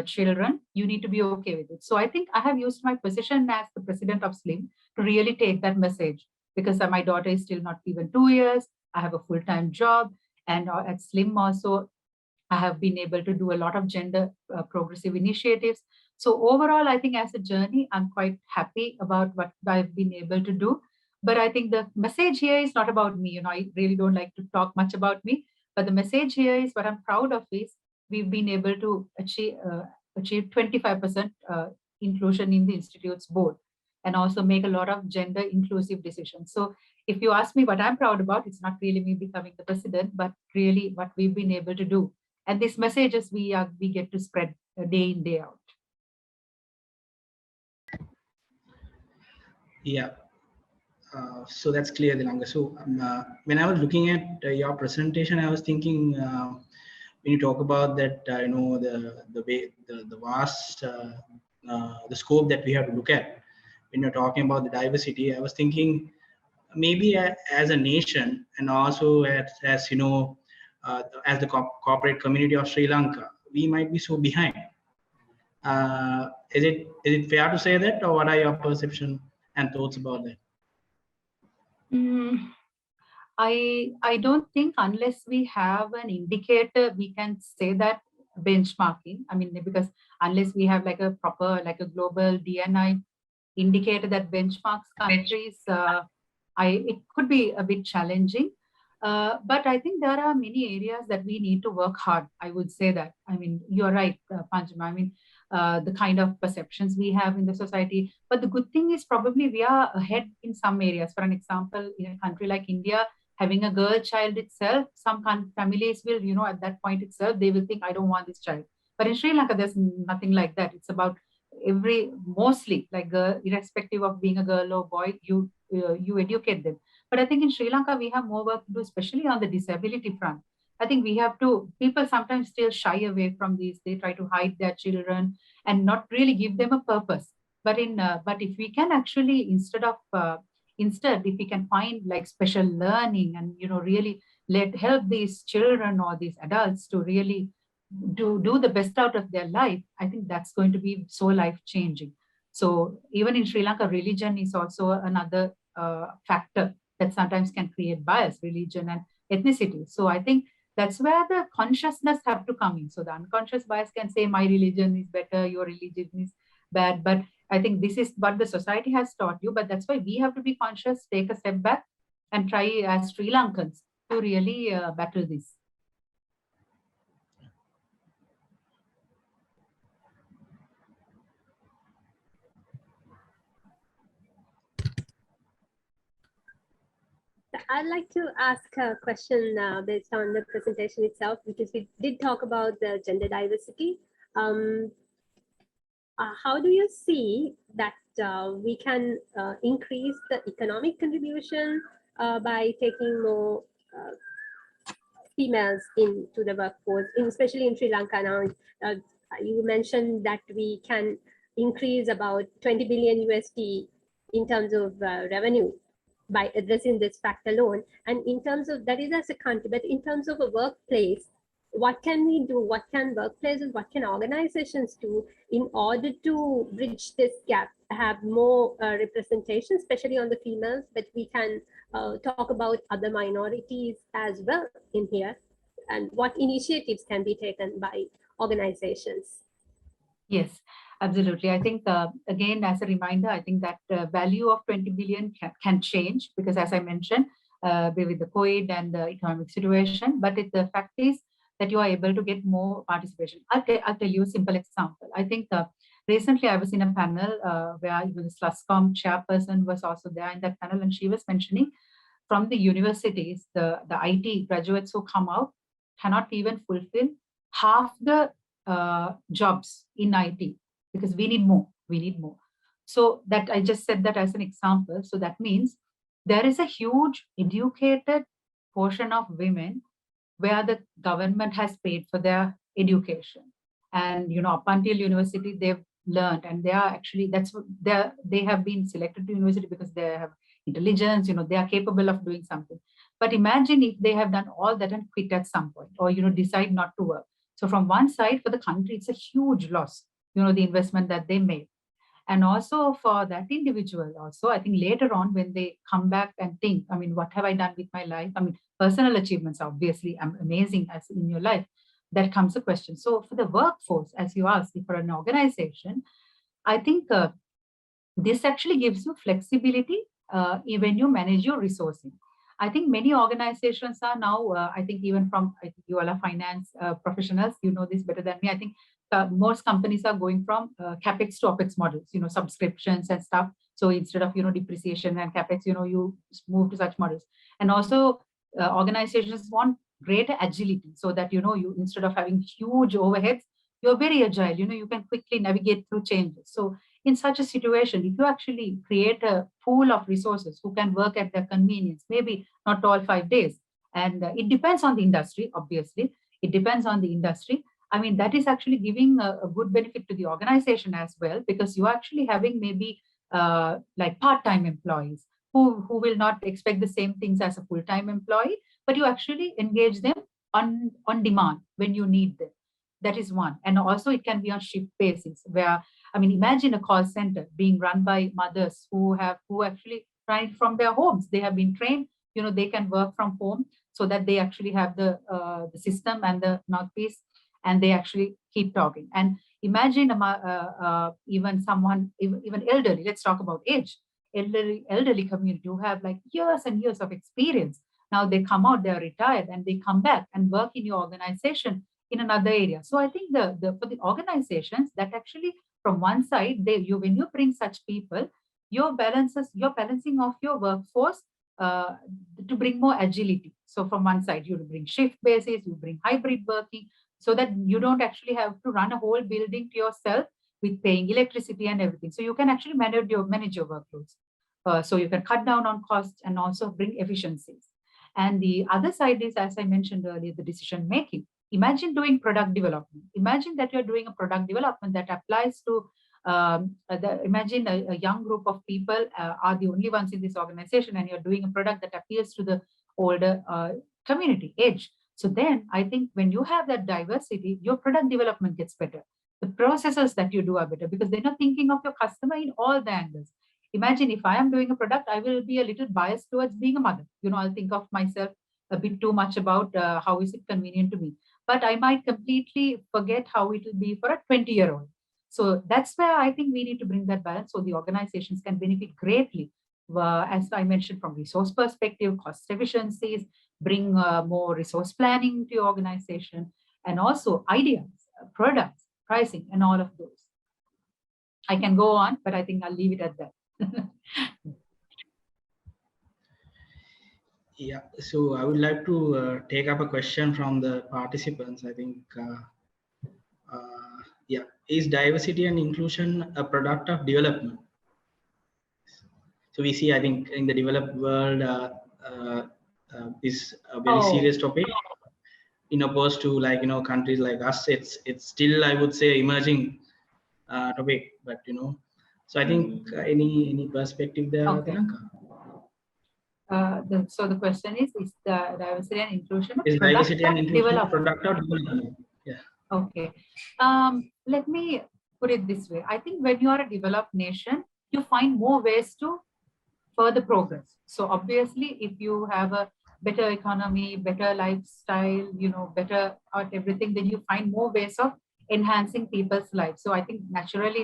children, you need to be okay with it. So I think I have used my position as the president of SLIM to really take that message, because my daughter is still not even 2 years. I have a full-time job, and at SLIM also, I have been able to do a lot of gender progressive initiatives. So overall, I think as a journey, I'm quite happy about what I've been able to do. But I think the message here is not about me. I really don't like to talk much about me. But the message here is what I'm proud of is we've been able to achieve 25% inclusion in the Institute's board, and also make a lot of gender inclusive decisions. So if you ask me what I'm proud about, it's not really me becoming the president, but really what we've been able to do. And these messages we get to spread day in, day out. Yeah. So that's clear, Lankas. So when I was looking at your presentation, I was thinking when you talk about that, the way the vast the scope that we have to look at when you're talking about the diversity, I was thinking maybe as a nation, and also as as the corporate community of Sri Lanka, we might be so behind. Is it fair to say that, or what are your perception and thoughts about that? I don't think unless we have an indicator, we can say that benchmarking. I mean, because unless we have like a proper, like a global DNI indicator that benchmarks countries, it could be a bit challenging. But I think there are many areas that we need to work hard. I would say that. I mean, you're right, Panchama. I mean, the kind of perceptions we have in the society. But the good thing is probably we are ahead in some areas. For an example, in a country like India, having a girl child itself, some families will, at that point itself, they will think, I don't want this child. But in Sri Lanka, there's nothing like that. It's about mostly like irrespective of being a girl or boy, you educate them. But I think in Sri Lanka, we have more work to do, especially on the disability front. I think we have to, people sometimes still shy away from these. They try to hide their children and not really give them a purpose. But if we can actually, instead, if we can find like special learning and, really help these children or these adults to really do the best out of their life, I think that's going to be so life-changing. So even in Sri Lanka, religion is also another factor that sometimes can create bias, religion and ethnicity. So I think that's where the consciousness have to come in. So the unconscious bias can say my religion is better, your religion is bad. But I think this is what the society has taught you. But that's why we have to be conscious, take a step back and try as Sri Lankans to really battle this. I'd like to ask a question based on the presentation itself, because we did talk about the gender diversity. How do you see that we can increase the economic contribution by taking more females into the workforce, especially in Sri Lanka now? You mentioned that we can increase about 20 billion USD in terms of revenue by addressing this fact alone. And in terms of, that is as a country, but in terms of a workplace, what can we do? What can workplaces, what can organizations do in order to bridge this gap, have more representation, especially on the females, but we can talk about other minorities as well in here, and what initiatives can be taken by organizations? Yes, absolutely. I think, again, as a reminder, I think that value of 20 billion can change, because as I mentioned, with the COVID and the economic situation, but the fact is that you are able to get more participation. I'll tell you a simple example. I think recently I was in a panel where even the SLUSCOM chairperson was also there in that panel, and she was mentioning from the universities, the IT graduates who come out cannot even fulfill half the jobs in IT, because we need more. So that I just said that as an example. So that means there is a huge educated portion of women where the government has paid for their education, and up until university they've learned, and they are actually, they have been selected to university because they have intelligence, they are capable of doing something. But imagine if they have done all that and quit at some point, or decide not to work. So from one side, for the country, it's a huge loss, the investment that they made. And also for that individual also, I think later on when they come back and think, I mean, what have I done with my life? I mean, personal achievements obviously amazing as in your life. That comes a question. So for the workforce, as you asked, for an organization, I think this actually gives you flexibility when you manage your resourcing. I think many organizations are now, I think even from, I think you all are finance professionals, you know this better than me. I think most companies are going from capex to opex models, subscriptions and stuff. So instead of, depreciation and capex, you move to such models. And also organizations want greater agility so that, you instead of having huge overheads, you're very agile, you can quickly navigate through changes. So in such a situation, if you actually create a pool of resources who can work at their convenience, maybe not all 5 days, and it depends on the industry, obviously, it depends on the industry. I mean, that is actually giving a good benefit to the organization as well, because you're actually having maybe like part-time employees who will not expect the same things as a full-time employee, but you actually engage them on demand when you need them. That is one. And also it can be on shift basis where, I mean, imagine a call center being run by mothers who actually run it from their homes. They have been trained, they can work from home so that they actually have the system and the mouthpiece, and they actually keep talking. And imagine even someone, even elderly, let's talk about age, elderly community who have like years and years of experience. Now they come out, they're retired, and they come back and work in your organization in another area. So I think for the organizations that actually from one side, when you bring such people, you're balancing off your workforce to bring more agility. So from one side, you bring shift basis, you bring hybrid working, so that you don't actually have to run a whole building to yourself with paying electricity and everything. So you can actually manage your workloads. So you can cut down on costs and also bring efficiencies. And the other side is, as I mentioned earlier, the decision making. Imagine doing product development. Imagine that you're doing a product development that applies to, imagine a young group of people are the only ones in this organization, and you're doing a product that appeals to the older community age. So then I think when you have that diversity, your product development gets better. The processes that you do are better because they're not thinking of your customer in all the angles. Imagine if I am doing a product, I will be a little biased towards being a mother. I'll think of myself a bit too much about how is it convenient to me. But I might completely forget how it will be for a 20-year-old. So that's where I think we need to bring that balance so the organizations can benefit greatly. As I mentioned, from resource perspective, cost efficiencies, bring more resource planning to your organization, and also ideas, products, pricing, and all of those. I can go on, but I think I'll leave it at that. Yeah, so I would like to take up a question from the participants. I think, yeah, is diversity and inclusion a product of development? So we see, I think, in the developed world, is a very serious topic. In opposed to countries like us, it's still, I would say, emerging topic. But so I think any perspective there, Lanka? So the question is the diversity and inclusion is diversity and inclusion a product of development? Yeah. Okay. Let me put it this way. I think when you are a developed nation, you find more ways to further progress. So obviously, if you have a better economy, better lifestyle, better at everything, then you find more ways of enhancing people's lives. So I think naturally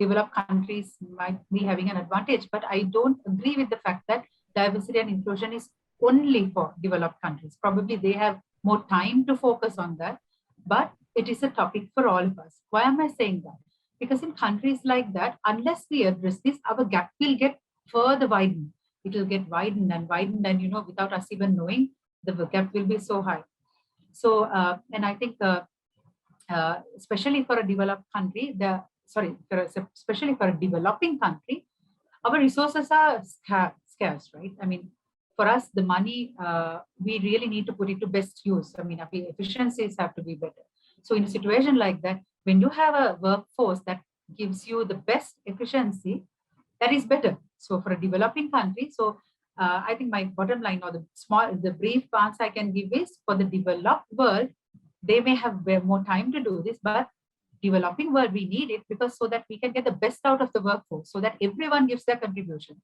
developed countries might be having an advantage, but I don't agree with the fact that diversity and inclusion is only for developed countries. Probably they have more time to focus on that, but it is a topic for all of us. Why am I saying that? Because in countries like that, unless we address this, our gap will get further widened. It will get widened, and without us even knowing, the gap will be so high. So, and I think especially for a developed country, especially for a developing country, our resources are scarce, right? I mean, for us, the money, we really need to put it to best use. I mean, efficiencies have to be better. So in a situation like that, when you have a workforce that gives you the best efficiency, that is better. So for a developing country, so I think my bottom line or the brief answer I can give is, for the developed world, they may have more time to do this, but developing world, we need it because so that we can get the best out of the workforce, so that everyone gives their contribution.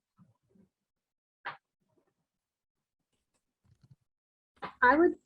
I would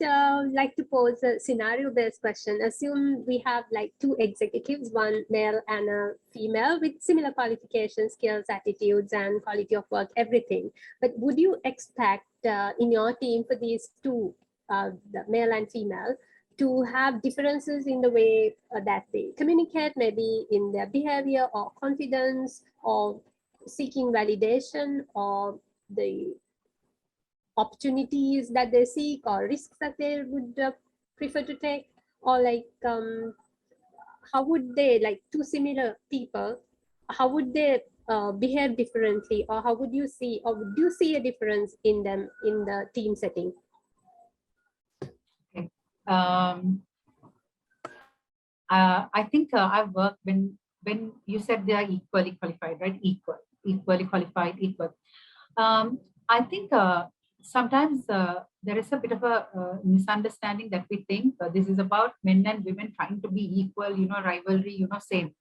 like to pose a scenario-based question. Assume we have like two executives, one male and a female with similar qualifications, skills, attitudes, and quality of work, everything. But would you expect in your team for these two, the male and female, to have differences in the way that they communicate, maybe in their behavior or confidence or seeking validation or the opportunities that they seek or risks that they would prefer to take, or like how would they, like two similar people, how would they behave differently, or how would you see, or would you see a difference in them in the team setting? Okay. I think I've worked when you said they are equally qualified, right? Equally qualified, equal. I think sometimes there is a bit of a misunderstanding that we think this is about men and women trying to be equal, rivalry, same.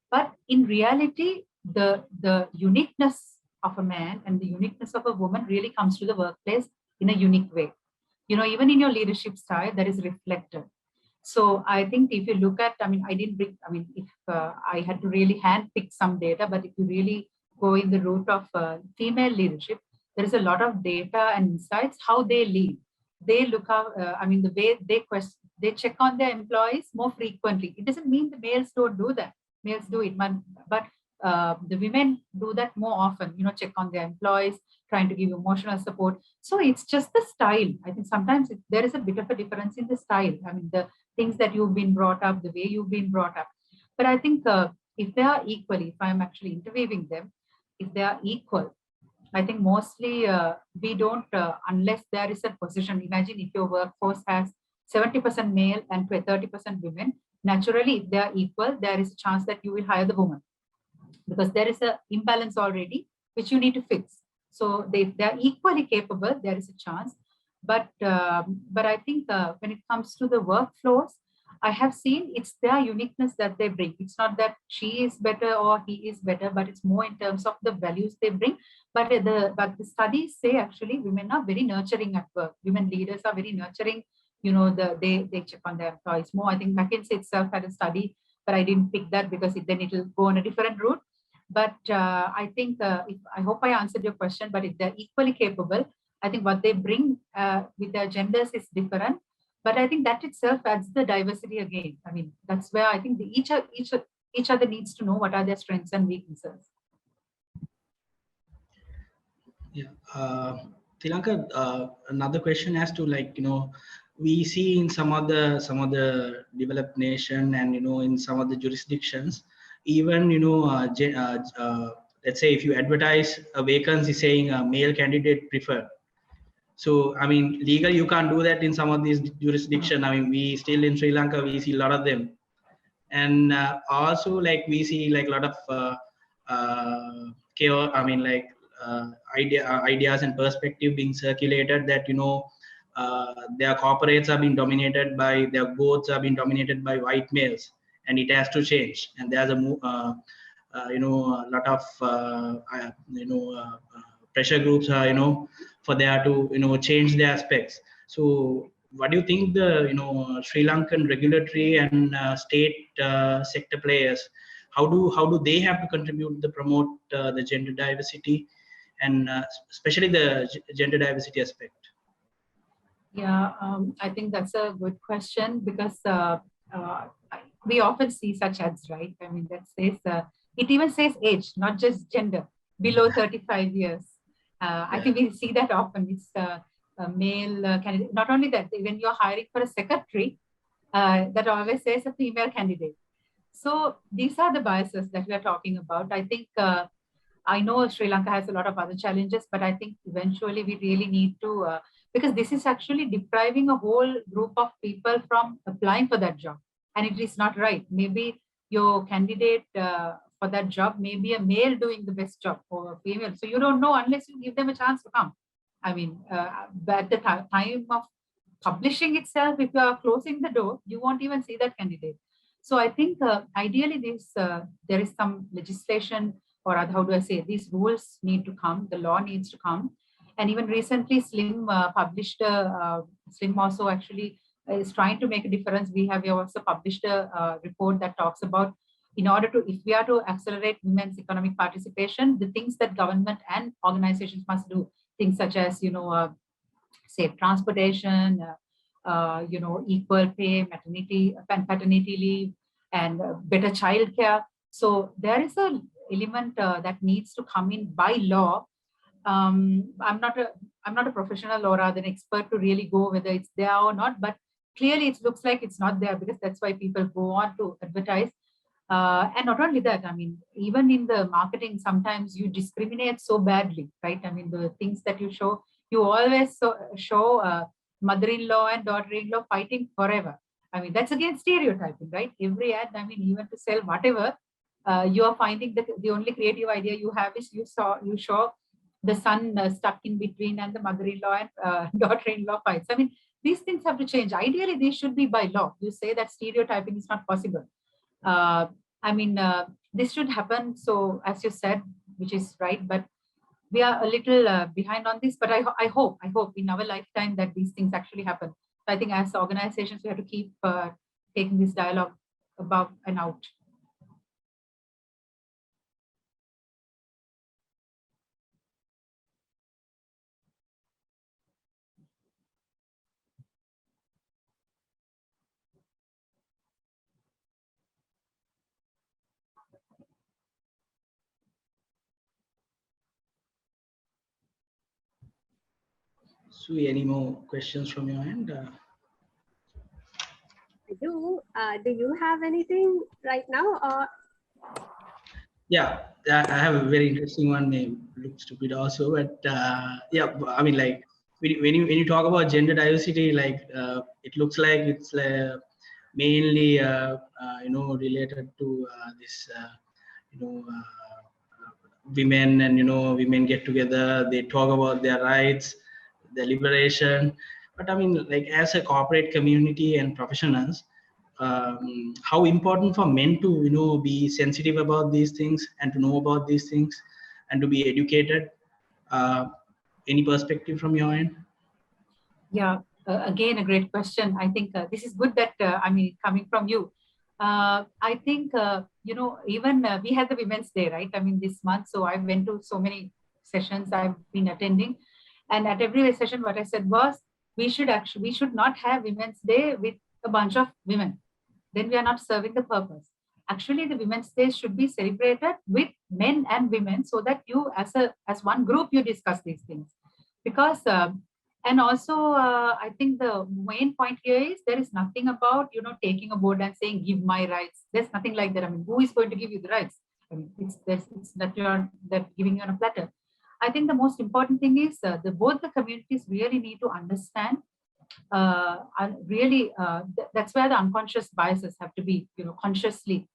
But in reality, the uniqueness of a man and the uniqueness of a woman really comes to the workplace in a unique way. Even in your leadership style, that is reflected. So I think if you look at, if I had to really handpick some data, but if you really go in the route of female leadership, there is a lot of data and insights, how they lead. They look out, the way they check on their employees more frequently. It doesn't mean the males don't do that. Males do it, but the women do that more often, check on their employees, trying to give emotional support. So it's just the style. I think sometimes there is a bit of a difference in the style. The things that you've been brought up, the way you've been brought up. But I think if they are equally, if I'm actually interviewing them, if they are equal, I think mostly we don't, unless there is a position. Imagine if your workforce has 70% male and 30% women, naturally, if they are equal, there is a chance that you will hire the woman because there is an imbalance already, which you need to fix. So if they are equally capable, there is a chance. But I think when it comes to the workflows, I have seen it's their uniqueness that they bring. It's not that she is better or he is better, but it's more in terms of the values they bring. But the studies say actually women are very nurturing at work. Women leaders are very nurturing. They check on their employees more. I think McKinsey itself had a study, but I didn't pick that because then it will go on a different route. But I think I hope I answered your question. But if they're equally capable, I think what they bring with their genders is different. But I think that itself adds the diversity again. That's where I think each other needs to know what are their strengths and weaknesses. Yeah, Tilanka, another question as to we see in some other developed nation and in some other jurisdictions, even let's say if you advertise a vacancy saying a male candidate preferred. So, legally you can't do that in some of these jurisdictions. We still in Sri Lanka, we see a lot of them. And also we see a lot of chaos, ideas and perspective being circulated that, their corporates are being dominated by, their boards are being dominated by white males, and it has to change. And there's a lot of pressure groups are for there to change the aspects. So what do you think the Sri Lankan regulatory and state sector players, how do they have to contribute to promote the gender diversity and especially the gender diversity aspect? Yeah, I think that's a good question because we often see such ads, right? That says it even says age, not just gender, below 35 years. I think we see that often. It's a male candidate. Not only that, when you're hiring for a secretary, that always says a female candidate. So these are the biases that we are talking about. I think I know Sri Lanka has a lot of other challenges, but I think eventually we really need to, because this is actually depriving a whole group of people from applying for that job. And it is not right. Maybe your candidate for that job may be a male doing the best job or a female. So you don't know unless you give them a chance to come. At the time of publishing itself, if you are closing the door, you won't even see that candidate. So I think ideally there is some legislation, or how do I say, these rules need to come, the law needs to come. And even recently Slim published Slim also actually is trying to make a difference. We have also published a report that talks about, in order to, if we are to accelerate women's economic participation, the things that government and organizations must do, things such as, safe transportation, equal pay, maternity and paternity leave, and better childcare. So there is a element that needs to come in by law. I'm not a professional or rather an expert to really go whether it's there or not, but clearly it looks like it's not there, because that's why people go on to advertise. And not only that, I mean, even in the marketing, sometimes you discriminate so badly, right? I mean, the things that you show, you always show mother-in-law and daughter-in-law fighting forever. I mean, that's again stereotyping, right? Every ad, I mean, even to sell whatever, you are finding that the only creative idea you have is you show the son stuck in between, and the mother-in-law and daughter-in-law fights. I mean, these things have to change. Ideally, they should be by law. You say that stereotyping is not possible. This should happen. So as you said, which is right, but we are a little behind on this, but I hope in our lifetime that these things actually happen. I think as organizations, we have to keep taking this dialogue above and out. Sue, any more questions from your end? I do. Do you have anything right now? Or Yeah, I have a very interesting one. May look stupid also, but yeah, I mean, like when you talk about gender diversity, like it looks like it's mainly related to this women, and women get together, they talk about their rights, their liberation. But I mean, like as a corporate community and professionals, how important for men to be sensitive about these things and to know about these things and to be educated. Any perspective from your end? Yeah, again, a great question. I think this is good that, coming from you. I think, even we had the Women's Day, right? I mean, this month. So I went to so many sessions I've been attending. And at every session, what I said was, we should not have Women's Day with a bunch of women. Then we are not serving the purpose. Actually, the Women's Day should be celebrated with men and women, so that you as one group, you discuss these things. Because and also, I think the main point here is there is nothing about, taking a board and saying, give my rights. There's nothing like that. I mean, who is going to give you the rights? I mean, it's that you're giving you on a platter. I think the most important thing is both the communities really need to understand. That's where the unconscious biases have to be, consciously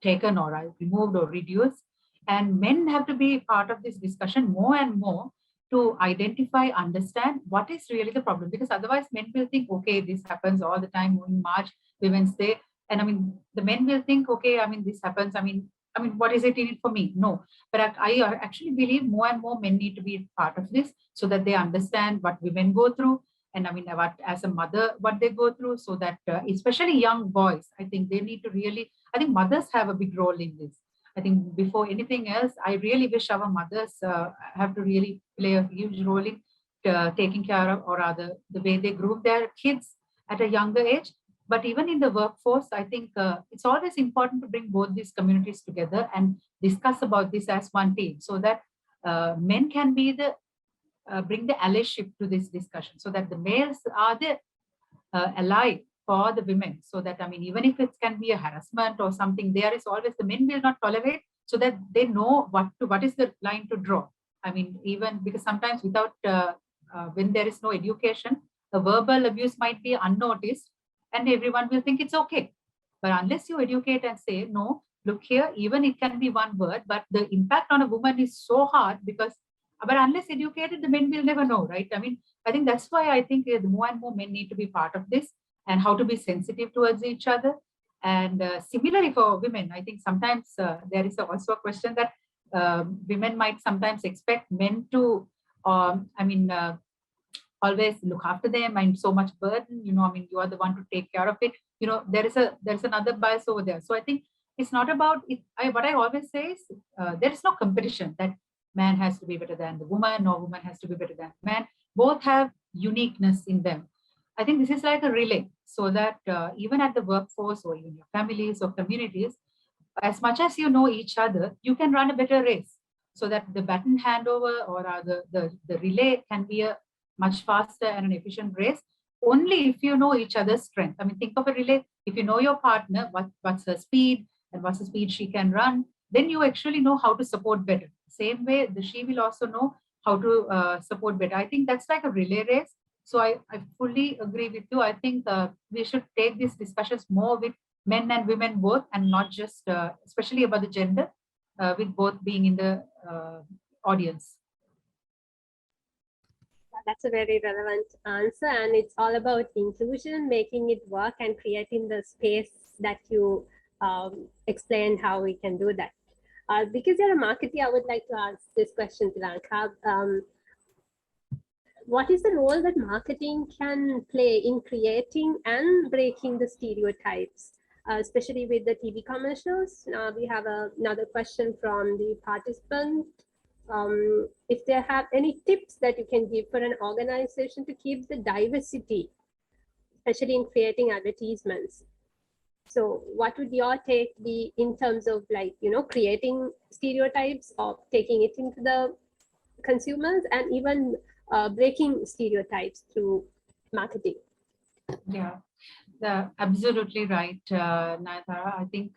taken or removed or reduced. And men have to be part of this discussion more and more, to identify, understand what is really the problem. Because otherwise men will think, okay, this happens all the time in March, Women's Day. And I mean, the men will think, okay, I mean, this happens. I mean, what is it in it for me? No, but I actually believe more and more men need to be part of this, so that they understand what women go through. And I mean, what as a mother, what they go through, so that especially young boys, I think they need to really, I think mothers have a big role in this. I think before anything else, I really wish our mothers have to really play a huge role in taking care of, or rather the way they groom their kids at a younger age. But even in the workforce, I think it's always important to bring both these communities together and discuss about this as one team, so that men can be bring the allyship to this discussion, so that the males are the ally for the women. So that, I mean, even if it can be a harassment or something, there is always, the men will not tolerate, so that they know what is the line to draw. I mean, even because sometimes without, when there is no education, a verbal abuse might be unnoticed and everyone will think it's okay. But unless you educate and say, no, look here, even it can be one word, but the impact on a woman is so hard, because But unless educated, the men will never know, right? I mean, I think that's why I think more and more men need to be part of this, and how to be sensitive towards each other. And similarly for women, I think sometimes there is also a question that women might sometimes expect men to, always look after them and so much burden, I mean, you are the one to take care of it. There's another bias over there. So I think it's not about it. What I always say is there is no competition that man has to be better than the woman or woman has to be better than man. Both have uniqueness in them. I think this is like a relay, so that even at the workforce or in your families or communities, as much as you know each other, you can run a better race, so that the baton handover or the relay can be a much faster and an efficient race, only if you know each other's strength. I mean, think of a relay. If you know your partner, what's her speed and what's the speed she can run, then you actually know how to support better. Same way, she will also know how to support better. I think that's like a relay race. So I fully agree with you. I think we should take these discussions more with men and women both, and not just especially about the gender, with both being in the audience. That's a very relevant answer, and it's all about inclusion, making it work and creating the space that you explained how we can do that. Because you're a marketer, I would like to ask this question to Lanka. What is the role that marketing can play in creating and breaking the stereotypes, especially with the TV commercials? We have another question from the participant. If they have any tips that you can give for an organization to keep the diversity, especially in creating advertisements. So what would your take be in terms of, like, creating stereotypes or taking it into the consumers, and even breaking stereotypes through marketing? Yeah, absolutely right, Nayatara. I think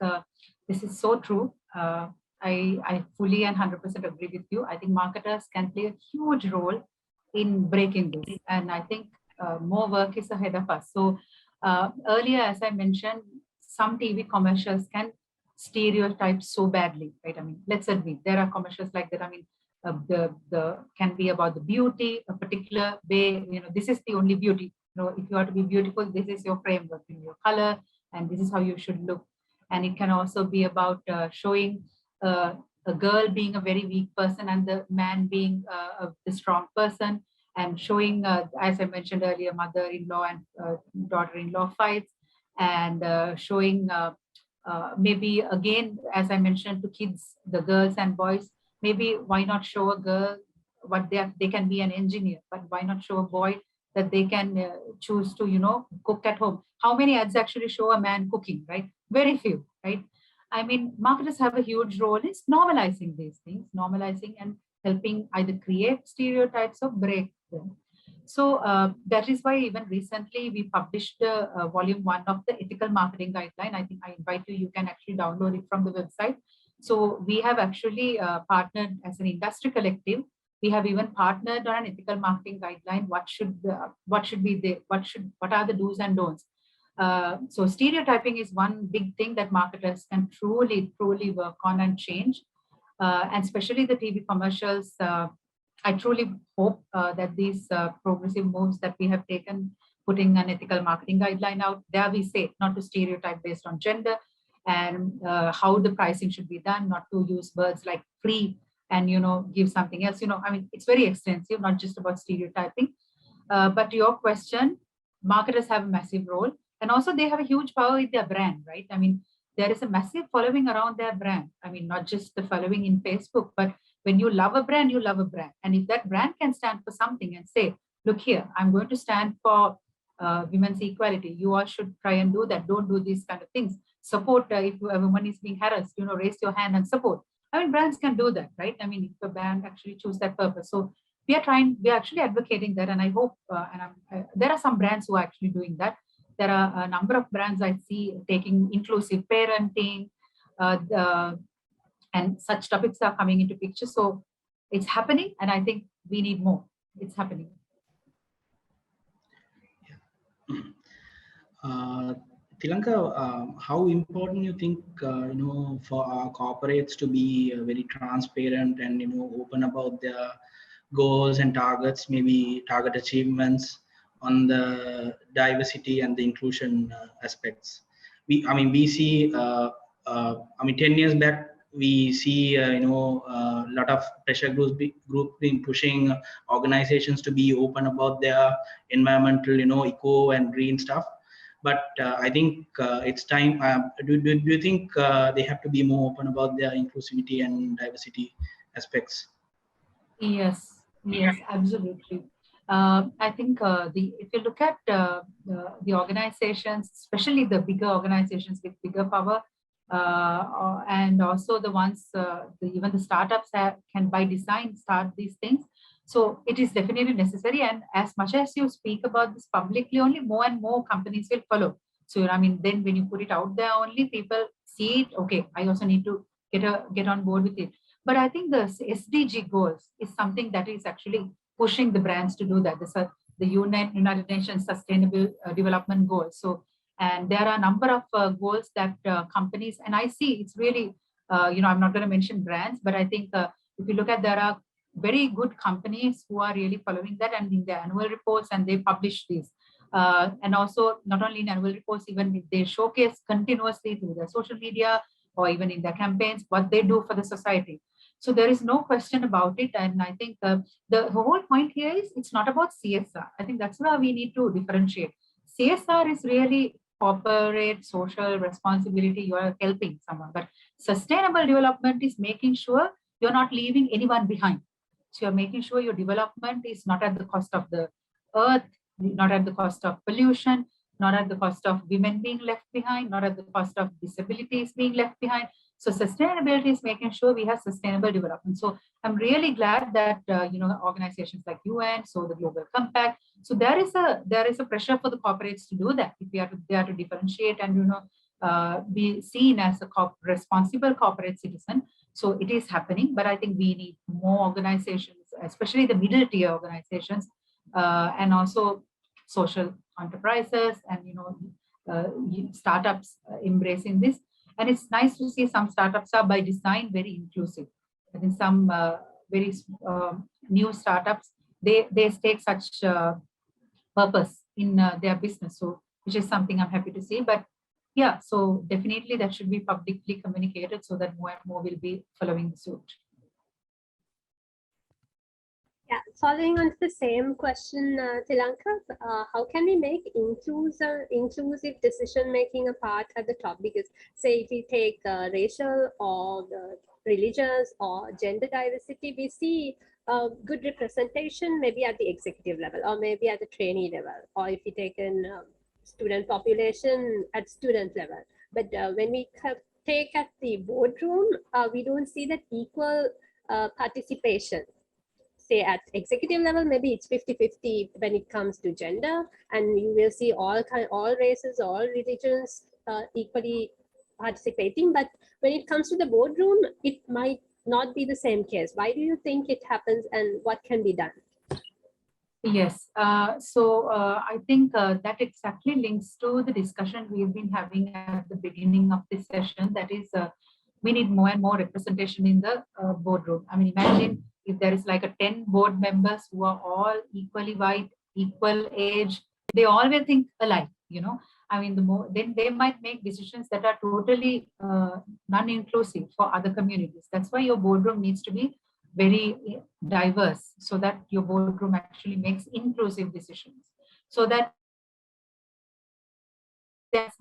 this is so true. I fully and 100% agree with you. I think marketers can play a huge role in breaking this. And I think more work is ahead of us. So earlier, as I mentioned, some TV commercials can stereotype so badly, right? I mean, let's admit, there are commercials like that. I mean, the can be about the beauty, a particular way, this is the only beauty. If you are to be beautiful, this is your framework, your color, and this is how you should look. And it can also be about showing a girl being a very weak person and the man being the strong person, and showing, as I mentioned earlier, mother-in-law and daughter-in-law fights, and showing maybe, again, as I mentioned, to kids, the girls and boys, maybe why not show a girl what they can be an engineer, but why not show a boy that they can choose to, cook at home? How many ads actually show a man cooking, right? Very few, right? I mean, marketers have a huge role in normalizing these things, normalizing and helping either create stereotypes or break them. So that is why even recently we published volume 1 of the ethical marketing guideline. I think I invite you, you can actually download it from the website. So we have actually partnered as an industry collective. We have even partnered on an ethical marketing guideline. What are the do's and don'ts? So stereotyping is one big thing that marketers can truly work on and change. And especially the TV commercials, I truly hope that these progressive moves that we have taken, putting an ethical marketing guideline out, there we say not to stereotype based on gender, and how the pricing should be done, not to use words like free and give something else. I mean, it's very extensive, not just about stereotyping. But to your question, marketers have a massive role, and also they have a huge power with their brand, right? I mean, there is a massive following around their brand. I mean, not just the following in Facebook, but when you love a brand, you love a brand. And if that brand can stand for something and say, look here, I'm going to stand for women's equality, you all should try and do that. Don't do these kind of things. Support, if a woman is being harassed, raise your hand and support. I mean, brands can do that, right? I mean, if the brand actually choose that purpose. So we are actually advocating that. And I hope, there are some brands who are actually doing that. There are a number of brands I see taking inclusive parenting, and such topics are coming into picture. So it's happening, and I think we need more. It's happening. Tilanka, how important you think for our corporates to be very transparent and open about their goals and targets, maybe target achievements on the diversity and the inclusion aspects. We see, 10 years back, we see, a lot of pressure groups being pushing organizations to be open about their environmental, eco and green stuff. But I think it's time. Do you think they have to be more open about their inclusivity and diversity aspects? Yes, yes, absolutely. I think if you look at the organizations, especially the bigger organizations with bigger power, and also the ones, even the startups can by design start these things. So it is definitely necessary. And as much as you speak about this publicly, only more and more companies will follow. So I mean, then when you put it out there, only people see it. Okay, I also need to get on board with it. But I think the SDG goals is something that is actually pushing the brands to do that. The United Nations Sustainable Development Goals. So, and there are a number of goals that companies, and I see it's really, I'm not going to mention brands, but I think if you look at, there are very good companies who are really following that, and in their annual reports, and they publish these. And also not only in annual reports, even if they showcase continuously through their social media or even in their campaigns, what they do for the society. So there is no question about it. And I think the whole point here is it's not about CSR. I think that's where we need to differentiate. CSR is really corporate social responsibility. You are helping someone, but sustainable development is making sure you're not leaving anyone behind. So you're making sure your development is not at the cost of the earth, not at the cost of pollution, not at the cost of women being left behind, not at the cost of disabilities being left behind. So sustainability is making sure we have sustainable development. So I'm really glad that organizations like UN, so the Global Compact. So there is a pressure for the corporates to do that. If they are to differentiate and be seen as a responsible corporate citizen. So it is happening, but I think we need more organizations, especially the middle tier organizations, and also social enterprises and startups embracing this. And it's nice to see some startups are by design very inclusive. I think some very new startups, they take such purpose in their business, so which is something I'm happy to see. But yeah, so definitely that should be publicly communicated so that more and more will be following the suit. Yeah, following on to the same question, Tilanka, how can we make inclusive decision-making a part at the top? Because say if we take racial or religious or gender diversity, we see good representation maybe at the executive level or maybe at the trainee level, or if we take in student population at student level. But when we take at the boardroom, we don't see that equal participation. Say at executive level, maybe it's 50-50 when it comes to gender, and you will see all races, all religions equally participating. But when it comes to the boardroom, it might not be the same case. Why do you think it happens, and what can be done? Yes, I think that exactly links to the discussion we've been having at the beginning of this session. That is, we need more and more representation in the boardroom. I mean, imagine if there is like 10 board members who are all equally white, equal age, they all will think alike, I mean, then they might make decisions that are totally non-inclusive for other communities. That's why your boardroom needs to be very diverse, so that your boardroom actually makes inclusive decisions, so that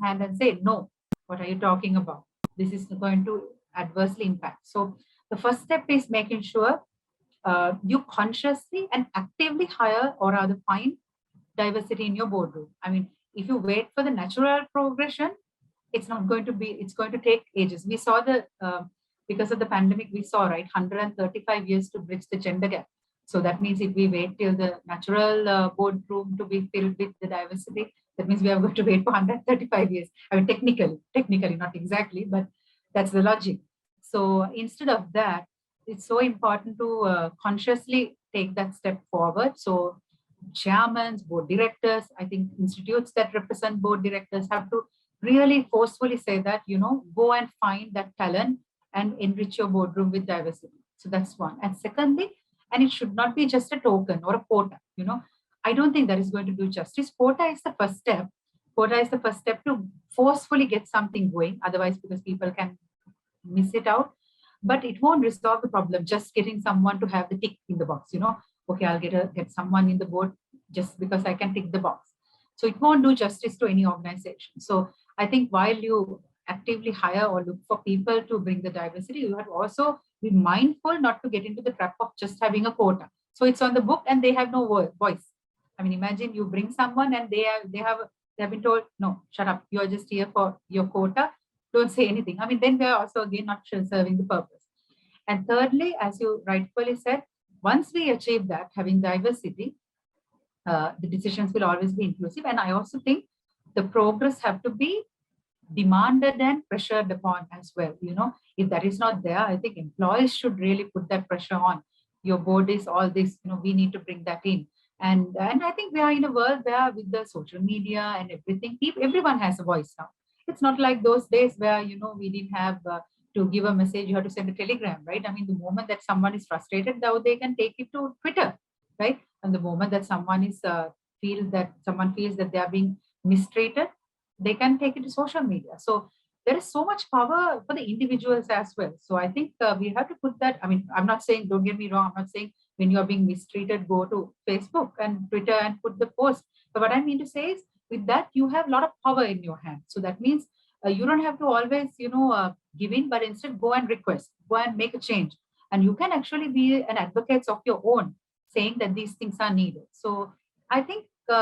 hand and say, no, what are you talking about? This is going to adversely impact. So the first step is making sure you consciously and actively hire or rather find diversity in your boardroom. I mean, if you wait for the natural progression, it's going to take ages. We saw because of the pandemic, we saw, right, 135 years to bridge the gender gap. So that means if we wait till the natural boardroom to be filled with the diversity, that means we are going to wait for 135 years. I mean, technically, not exactly, but that's the logic. So instead of that, it's so important to consciously take that step forward. So chairmen, board directors, I think institutes that represent board directors have to really forcefully say that, go and find that talent and enrich your boardroom with diversity. So that's one. And secondly, And it should not be just a token or a quota. I don't think that is going to do justice. Quota is the first step. Quota is the first step to forcefully get something going. Otherwise, because people can miss it out, but it won't resolve the problem. Just getting someone to have the tick in the box. Okay, I'll get someone in the board just because I can tick the box. So it won't do justice to any organization. So I think while you actively hire or look for people to bring the diversity, you have to also be mindful not to get into the trap of just having a quota. So it's on the book and they have no voice. I mean, imagine you bring someone and they have been told, no, shut up. You are just here for your quota. Don't say anything. I mean, then we are also again not serving the purpose. And thirdly, as you rightfully said, once we achieve that, having diversity, the decisions will always be inclusive. And I also think the progress have to be demanded and pressured upon as well. If that is not there, I think employees should really put that pressure on. Your board is all this, we need to bring that in. And I think we are in a world where with the social media and everything, everyone has a voice now. It's not like those days where, we didn't have to give a message, you have to send a telegram, right? I mean, the moment that someone is frustrated, now they can take it to Twitter, right? And the moment that someone feels that they are being mistreated, they can take it to social media. So there is so much power for the individuals as well. So I think we have to put that. I mean, I'm not saying, don't get me wrong, I'm not saying when you're being mistreated, go to Facebook and Twitter and put the post. But what I mean to say is, with that, you have a lot of power in your hand. So that means you don't have to always, give in, but instead go and request, go and make a change. And you can actually be an advocate of your own, saying that these things are needed. So I think we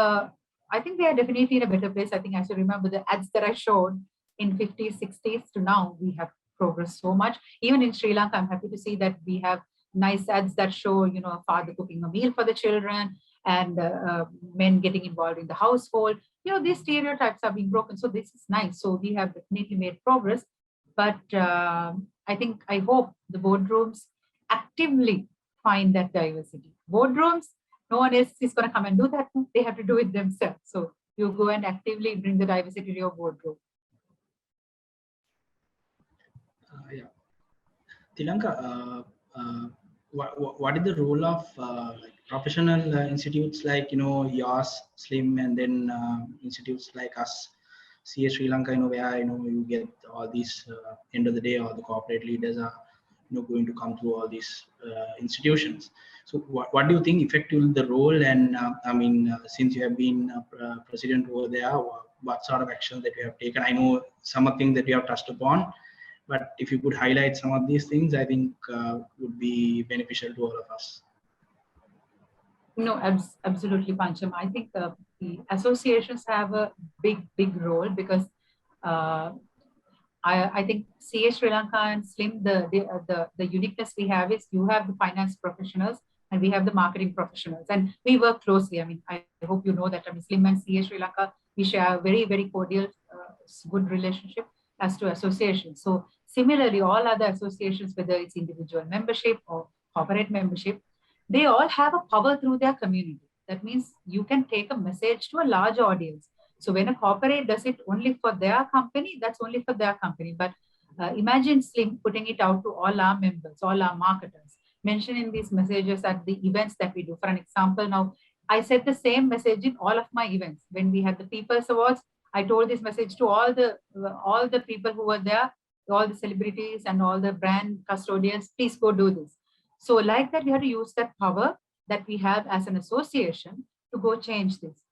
are definitely in a better place. I think as you remember the ads that I showed in 50s, 60s to now, we have progressed so much. Even in Sri Lanka, I'm happy to see that we have nice ads that show, a father cooking a meal for the children and men getting involved in the household. These stereotypes are being broken. So this is nice. So we have definitely made progress. But I hope the boardrooms actively find that diversity. Boardrooms, no one else is going to come and do that. They have to do it themselves. So you go and actively bring the diversity to your boardroom. Yeah. Tilanka, what is the role of professional institutes like yours, Slim, and then institutes like us, CS Sri Lanka, where you get all these end of the day, all the corporate leaders are going to come through all these institutions. So what do you think effectively the role, and since you have been president over there, what sort of action that you have taken? I know some of things that you have touched upon, but if you could highlight some of these things, I think would be beneficial to all of us. No, absolutely, Pancham. I think the associations have a big role because I think CS Sri Lanka and Slim, the uniqueness we have is you have the finance professionals and we have the marketing professionals, and we work closely. I mean, I hope you know that. I mean, Slim and CS Sri Lanka, we share a very cordial, good relationship as to associations. So similarly, all other associations, whether it's individual membership or corporate membership, they all have a power through their community. That means you can take a message to a large audience. So when a corporate does it only for their company, that's only for their company. But imagine Slim putting it out to all our members, all our marketers, mentioning these messages at the events that we do. For an example, now I said the same message in all of my events. When we had the People's Awards, I told this message to all the people who were there, all the celebrities and all the brand custodians, please go do this. So like that, we have to use that power that we have as an association to go change this.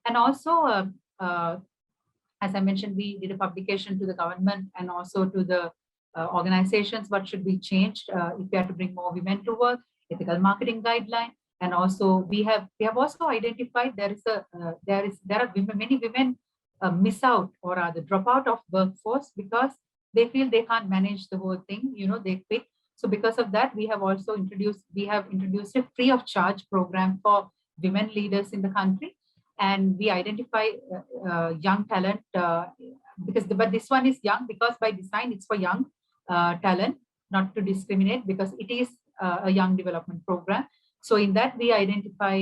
And also, as I mentioned, we did a publication to the government and also to the organizations, what should be changed if we have to bring more women to work, ethical marketing guideline. And also we have also identified there are many women miss out or rather drop out of workforce because they feel they can't manage the whole thing, they quit. So because of that, we have introduced a free of charge program for women leaders in the country. And we identify young talent but this one is young because by design it's for young talent, not to discriminate, because it is a young development program. So in that we identify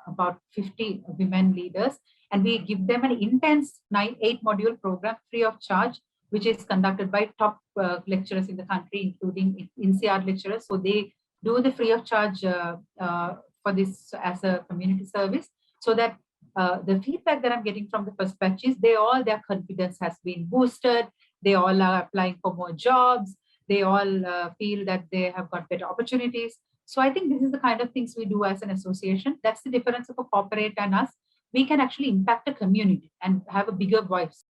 about 50 women leaders, and we give them an intense 8-module program free of charge, which is conducted by top lecturers in the country, including NCR lecturers. So they do the free of charge for this as a community service, so that the feedback that I'm getting from the first batches, their confidence has been boosted. They all are applying for more jobs. They all feel that they have got better opportunities. So I think this is the kind of things we do as an association. That's the difference of a corporate and us. We can actually impact a community and have a bigger voice.